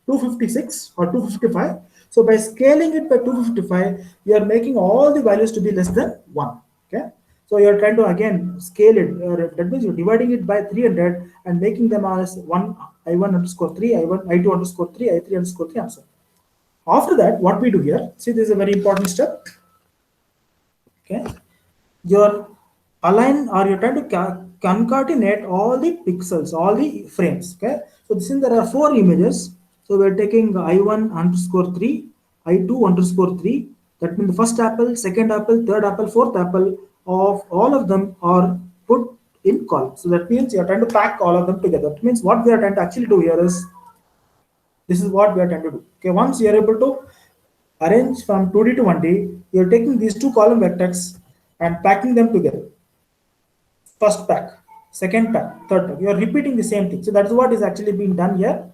256 or 255. So by scaling it by 255, you are making all the values to be less than 1. Okay. So you are trying to again scale it. That means you're dividing it by 300 and making them as 1 I1 underscore 3, I1, I2 underscore 3, I3 underscore 3, and so on. After that, what we do here, see, this is a very important step. Okay, you're align, or you're trying to concatenate all the pixels, all the frames. Okay, so since there are 4 images, so we're taking I1 underscore 3, I2 underscore 3. That means the first apple, second apple, third apple, fourth apple of all of them are put in columns. So that means you're trying to pack all of them together. That means what we are trying to actually do here is, this is what we are trying to do. Okay, once you are able to arrange from 2D to 1D, you are taking these 2 column vectors and packing them together. First pack, second pack, third pack. You are repeating the same thing. So that's what is actually being done here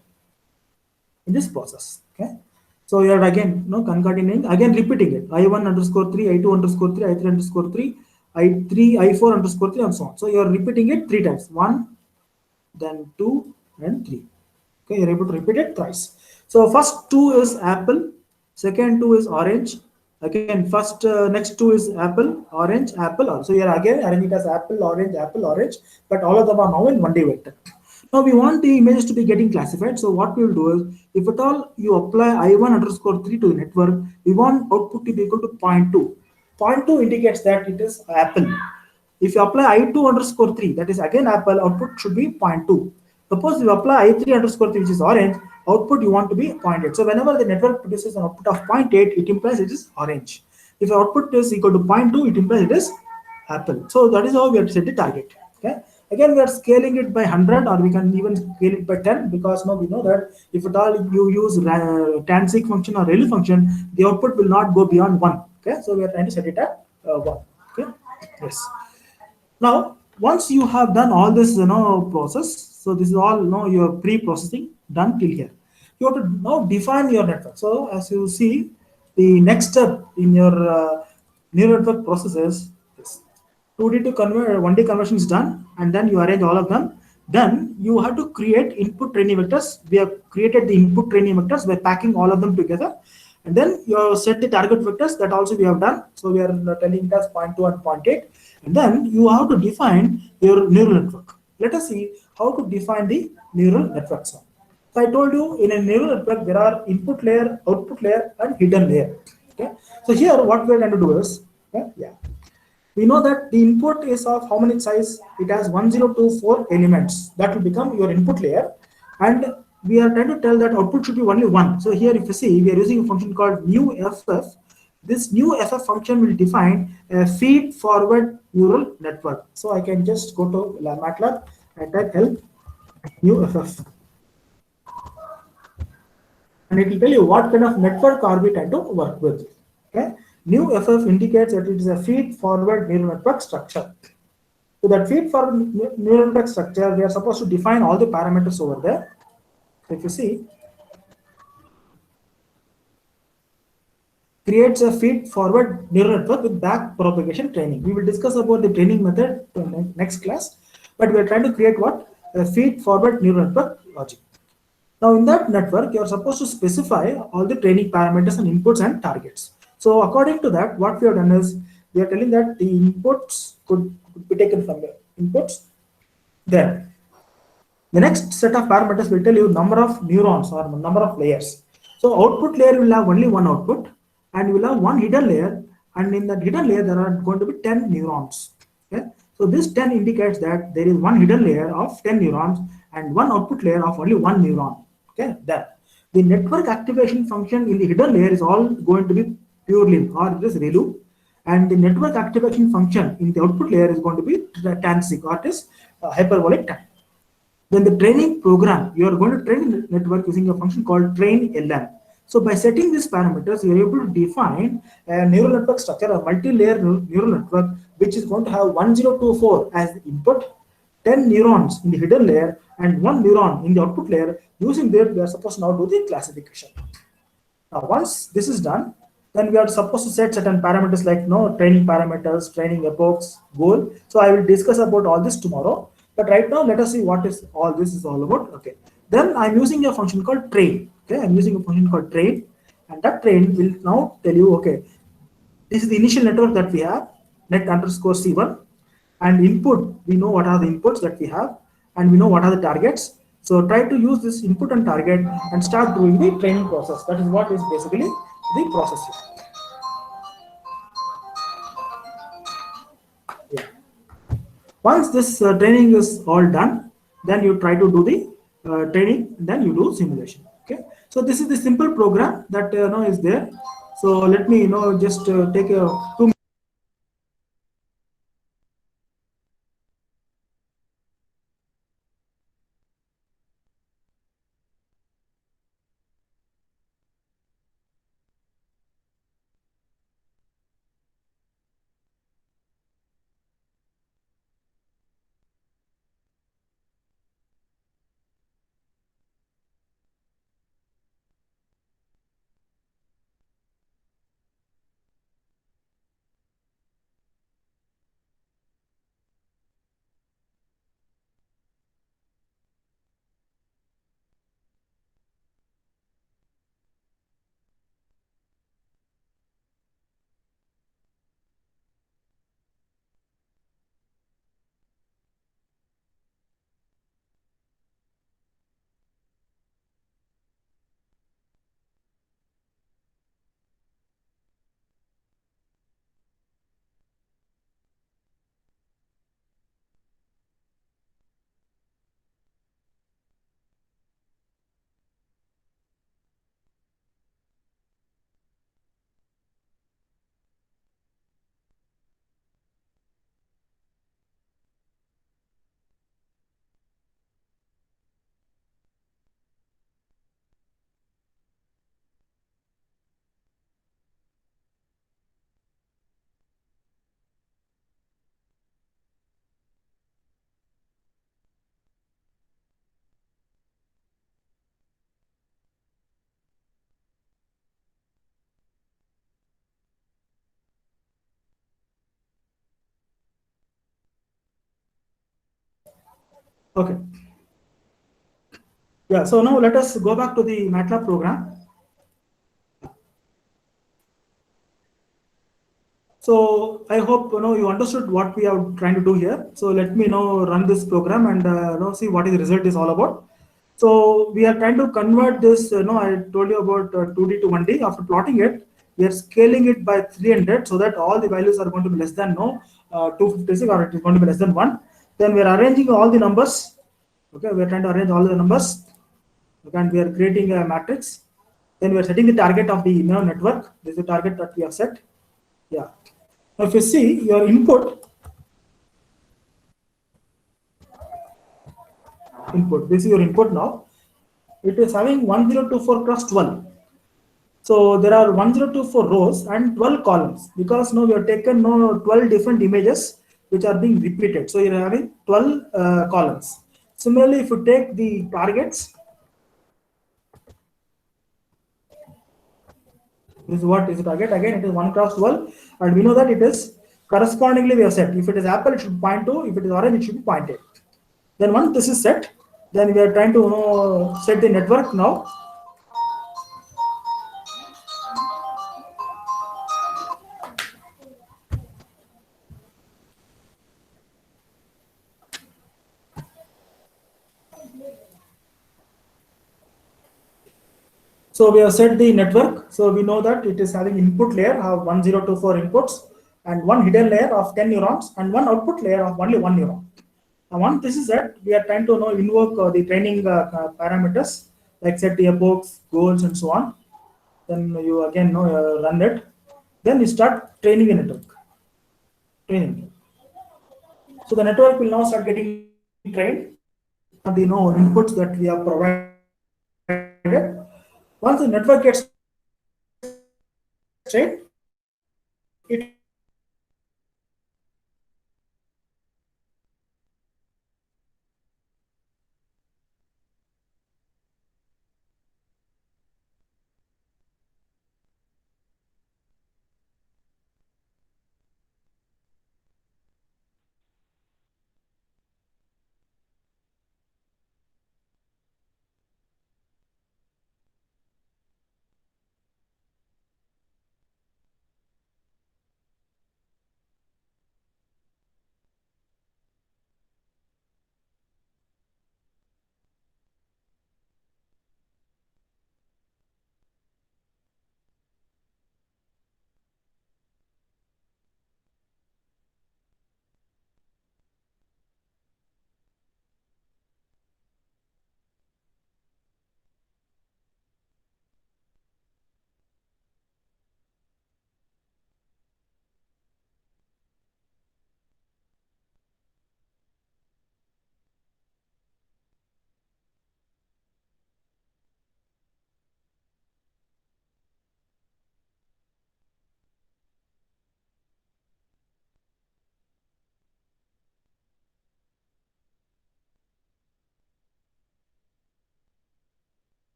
in this process. Okay. So you are again concatenating, again repeating it. I1 underscore 3, I2 underscore 3, I3 underscore 3, I3, I4 underscore 3, and so on. So you are repeating it 3 times. 1, then 2, and 3. Okay, you're able to repeat it thrice. So first 2 is apple, second 2 is orange. Again, first next 2 is apple, orange, apple. So you're again arranging it as apple, orange, but all of them are now in 1D vector. Now we want the images to be getting classified. So what we will do is, if at all you apply I1 underscore 3 to the network, we want output to be equal to 0.2. 0.2 indicates that it is apple. If you apply I2 underscore 3, that is again apple, output should be 0.2. Suppose you apply I3 underscore 3, which is orange, output you want to be 0.8. So whenever the network produces an output of 0.8, it implies it is orange. If output is equal to 0.2, it implies it is apple. So that is how we have to set the target. Okay. Again, we are scaling it by 100, or we can even scale it by 10, because now we know that if at all you use tan-seq function or ReLU function, the output will not go beyond 1. Okay. So we are trying to set it at 1. Okay. Yes. Now, once you have done all this, process, so this is all, your pre-processing done till here. You have to now define your network. So as you see, the next step in your neural network process is this. 2D to 1D conversion is done, and then you arrange all of them. Then you have to create input training vectors. We have created the input training vectors by packing all of them together. And then you set the target vectors, that also we have done. So we are telling it as 0.2 and 0.8. And then you have to define your neural network. Let us see how to define the neural network. So I told you, in a neural network, there are input layer, output layer, and hidden layer. Okay. So here, what we are going to do is, we know that the input is of how many size? It has 1024 elements. That will become your input layer. And we are trying to tell that output should be only 1. So here, if you see, we are using a function called new ff. This new ff function will define a feed forward neural network. So I can just go to MATLAB and type help new ff. And it will tell you what kind of network are we trying to work with. Okay. New ff indicates that it is a feed forward neural network structure. So that feed forward neural network structure, we are supposed to define all the parameters over there. So if you see, creates a feed forward neural network with back propagation training. We will discuss about the training method in next class, but we are trying to create what? A feed forward neural network logic. Now in that network, you are supposed to specify all the training parameters and inputs and targets. So according to that, what we have done is, we are telling that the inputs could be taken from the inputs. Then the next set of parameters will tell you number of neurons or number of layers. So output layer will have only one output, and you will have one hidden layer, and in that hidden layer there are going to be 10 neurons. Okay? So this 10 indicates that there is one hidden layer of 10 neurons and one output layer of only one neuron. Okay, that the network activation function in the hidden layer is all going to be purely, or it is ReLU, and the network activation function in the output layer is going to be tan-seq, or it is hyperbolic time. Then the training program, you are going to train the network using a function called train-LN. So by setting these parameters, you are able to define a neural network structure, a multi-layer neural network, which is going to have 1024 as the input, 10 neurons in the hidden layer, and 1 neuron in the output layer. Using that, we are supposed to now do the classification. Now, once this is done, Then we are supposed to set certain parameters like no training parameters, training epochs, goal. So I will discuss about all this tomorrow. But right now, let us see what is all this is all about. Okay. Then I'm using a function called train. Okay, I'm using a function called train, and that train will now tell you, okay, this is the initial network that we have, net underscore C1, and input, we know what are the inputs that we have, and we know what are the targets. So try to use this input and target and start doing the training process. That is what is basically the process here. Yeah. Once this training is all done, then you try to do the training, then you do simulation. Okay. So this is the simple program that is there. So let me just take a 2 Okay. Yeah, so now let us go back to the MATLAB program. So I hope you understood what we are trying to do here. So let me now run this program and see what the result is all about. So we are trying to convert this. I told you about 2D to 1D. After plotting it, we are scaling it by 300 so that all the values are going to be less than 256 or it is going to be less than 1. Then we are arranging all the numbers. Okay, we are trying to arrange all the numbers. Okay, and we are creating a matrix. Then we are setting the target of the network. This is the target that we have set. Yeah. Now, if you see your input, this is your input now. It is having 1024 cross 12. So there are 1024 rows and 12 columns because now we have taken 12 different images which are being repeated. So you're having 12 columns. Similarly, if you take the targets, this is what is the target. Again, it is 1 cross 12, and we know that it is correspondingly we have set. If it is apple, it should point to. If it is orange, it should be pointed. Then once this is set, then we are trying to set the network now. So we have set the network. So we know that it is having input layer of 1024 inputs and one hidden layer of 10 neurons and one output layer of only one neuron. And once this is set, we are trying to invoke the training parameters like set the epochs, goals, and so on. Then you again run it. Then you start training the network. Training. So the network will now start getting trained on the inputs that we have provided. Once the network gets trained, it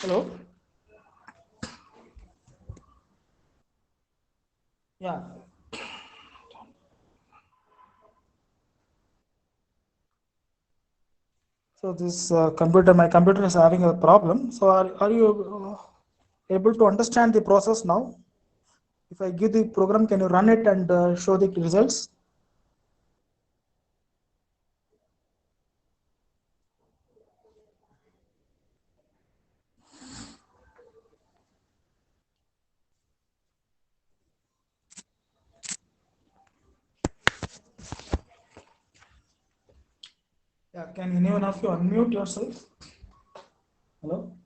Hello. Yeah. So this my computer is having a problem. So are you able to understand the process now? If I give the program, can you run it and show the results? Yeah, can anyone of you unmute yourself? Hello?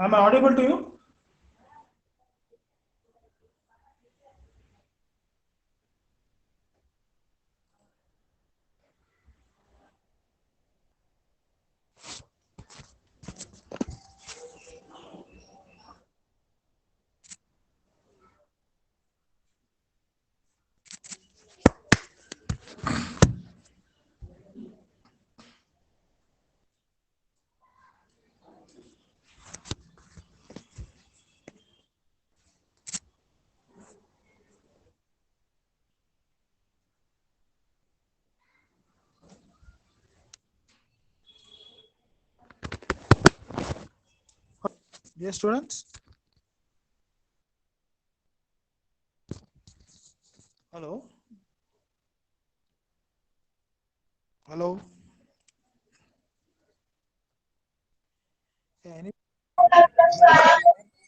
Am I audible to you? Dear students? Hello? Hello? Yeah,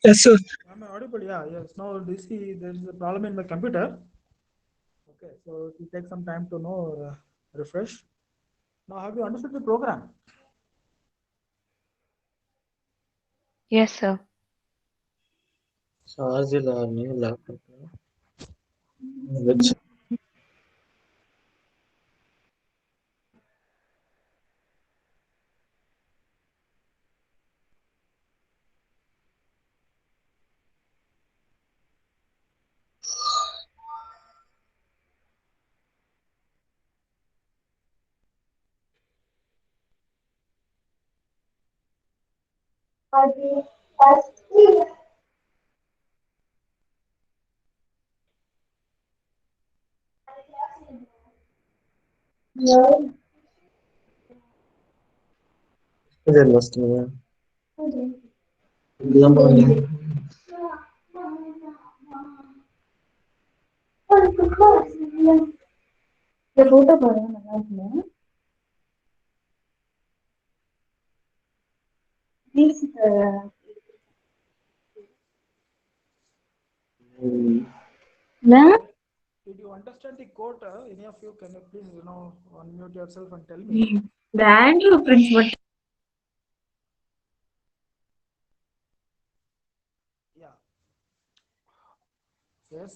Yes, sir. am I audible? Yeah, yes. Now this there is a problem in my computer. Okay, so it will take some time to know refresh. Now have you understood the program? Yes, sir. Charge ಇಲ್ಲ ನೀವು laptop which ಇದೆ last ನೀವು ಇಲ್ಲ ಮಾಡಿ இந்த photo பாருங்க நல்லா இருக்குல்ல please Did you understand the code? Any of you can you please unmute yourself and tell me? இந்த ஆண்ட்ரூ பிரின்ஸ் மட்டும் Yeah. Yes.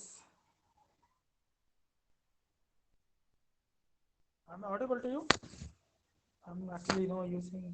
Am I audible to you? I'm actually using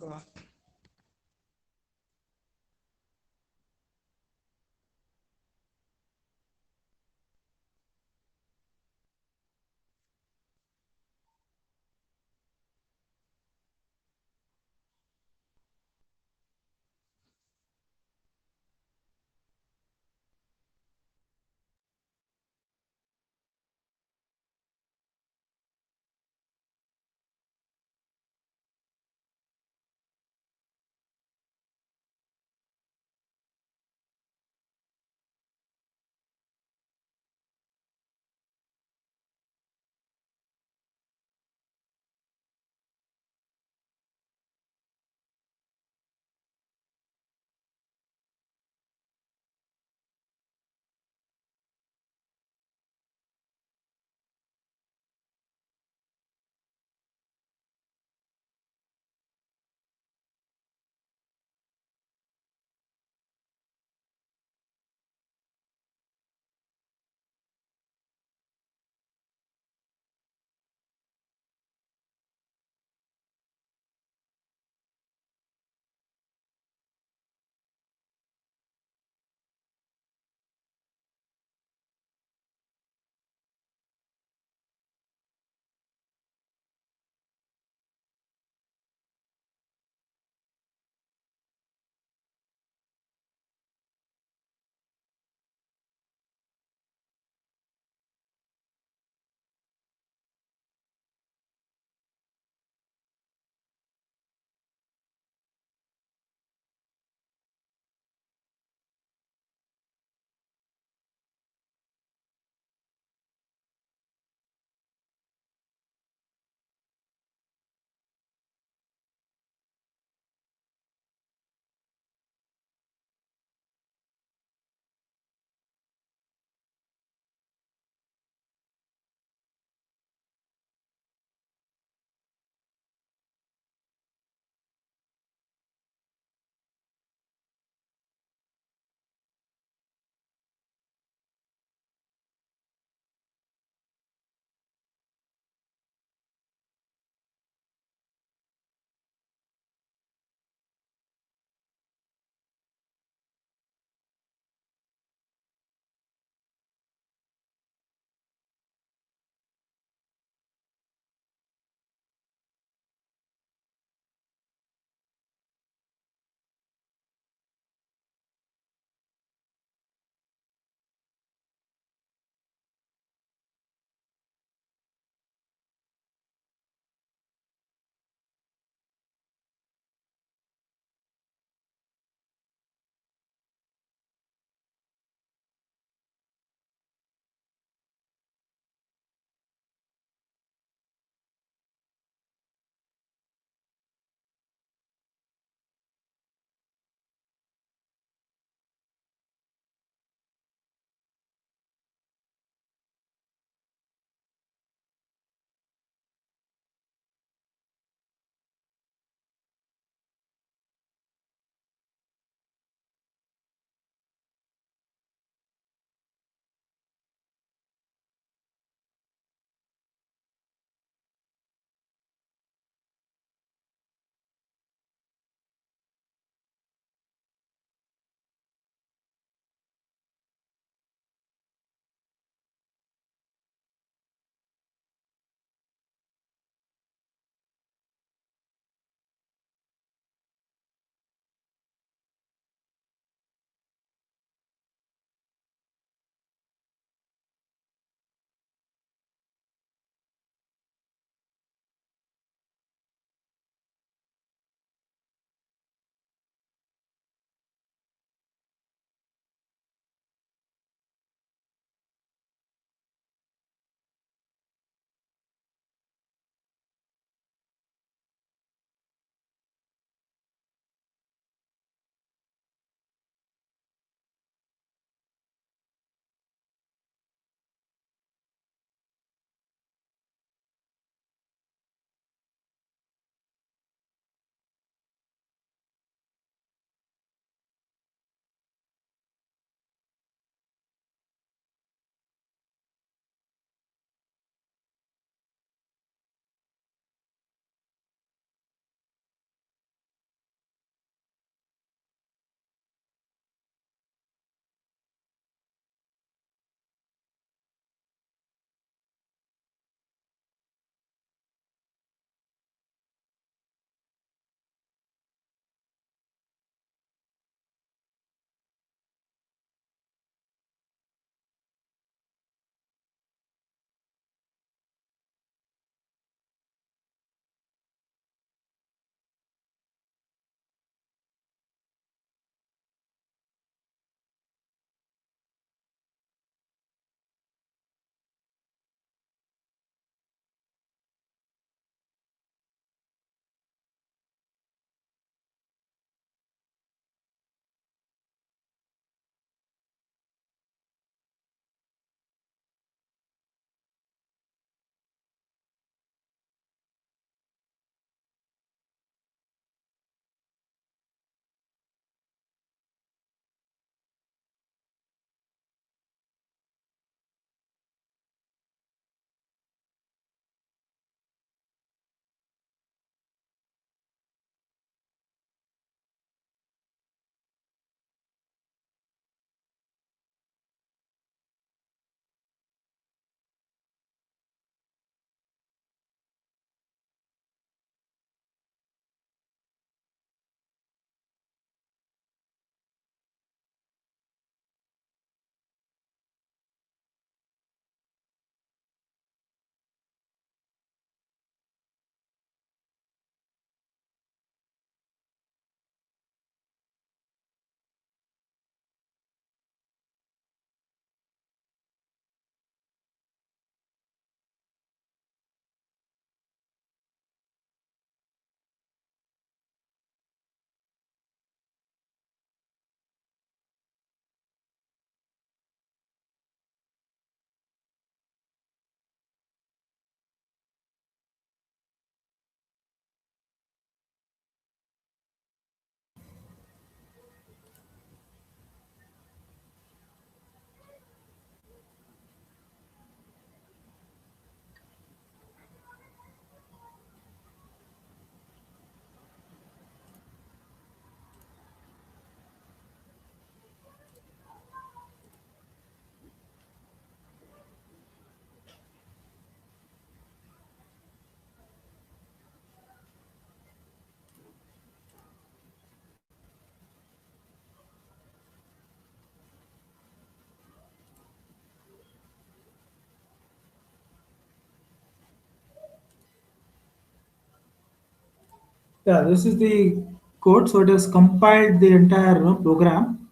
Yeah, this is the code. So it has compiled the entire program,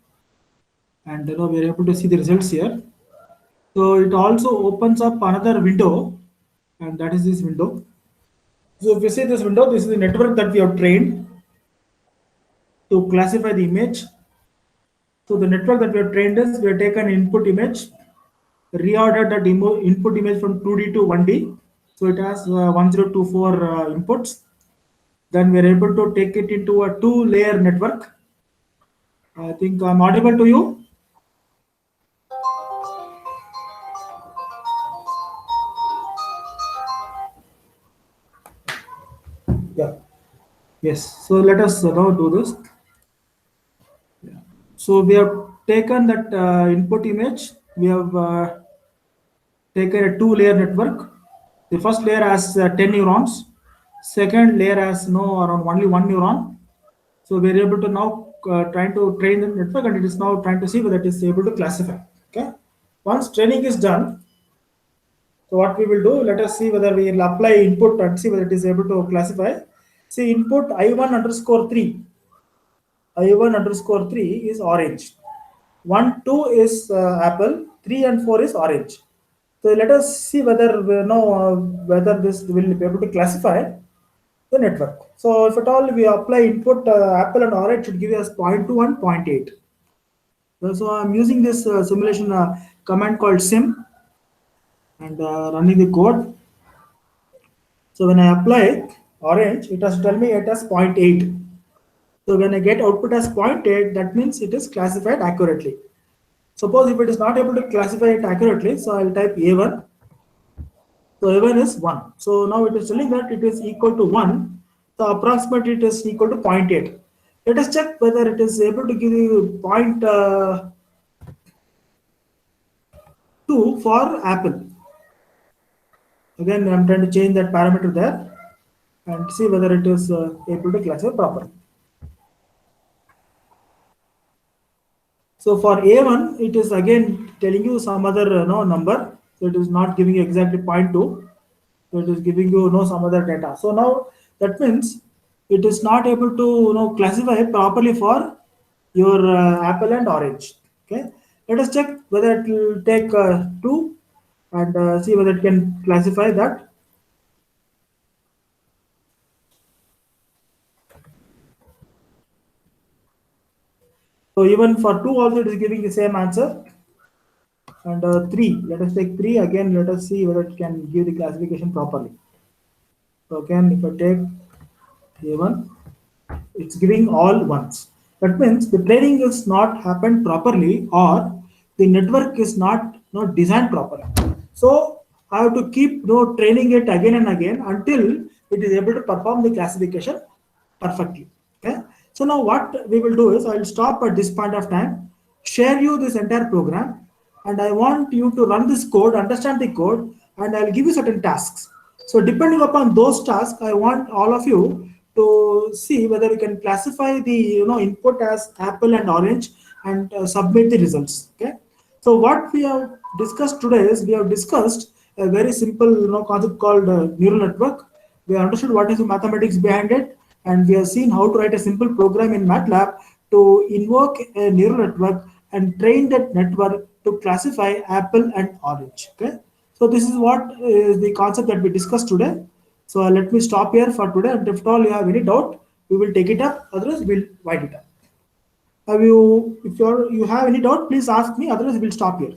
and we are able to see the results here. So it also opens up another window, and that is this window. So if you see this window, this is the network that we have trained to classify the image. So the network that we have trained is we have taken input image, reordered that input image from 2D to 1D. So it has 1024 inputs. Then we are able to take it into a two-layer network. I think I'm audible to you. Yeah. Yes. So let us now do this. Yeah. So we have taken that input image. We have taken a two-layer network. The first layer has 10 neurons. Second layer has around only one neuron. So we are able to now trying to train the network, and it is now trying to see whether it is able to classify. Okay. Once training is done, so what we will do, let us see whether we will apply input and see whether it is able to classify. See input I1 underscore 3. I1 underscore 3 is orange. 1, 2 is apple. 3 and 4 is orange. So let us see whether we know whether this will be able to classify the network. So if at all we apply input apple and orange, should give us 0.2 and 0.8. So I'm using this simulation command called sim and running the code. So when I apply orange, it has to tell me it has 0.8. So when I get output as 0.8, that means it is classified accurately. Suppose if it is not able to classify it accurately, so I'll type A1. So A1 is 1. So now it is telling that it is equal to 1. So approximately it is equal to 0.8. Let us check whether it is able to give you 0.2 for apple. Again, I'm trying to change that parameter there and see whether it is able to classify properly. So for A1, it is again telling you some other number. So it is not giving you exactly 0.2. So it is giving you some other data. So now that means it is not able to classify properly for your apple and orange. Okay. Let us check whether it will take 2 and see whether it can classify that. So even for 2 also it is giving the same answer. And 3, let us take 3 again. Let us see whether it can give the classification properly. So again, if I take A1, it's giving all ones. That means the training is not happened properly, or the network is not designed properly. So I have to keep training it again and again until it is able to perform the classification perfectly. Okay. So now what we will do is I will stop at this point of time, share you this entire program, and I want you to run this code, understand the code, and I'll give you certain tasks. So depending upon those tasks, I want all of you to see whether you can classify the input as apple and orange and submit the results. Okay. So what we have discussed today is we have discussed a very simple concept called neural network. We have understood what is the mathematics behind it, and we have seen how to write a simple program in MATLAB to invoke a neural network and train that network to classify apple and orange. Okay. So this is what is the concept that we discussed today. So let me stop here for today, and if at all you have any doubt, we will take it up. Otherwise, we'll wind it up. If you have any doubt, please ask me. Otherwise, we'll stop here.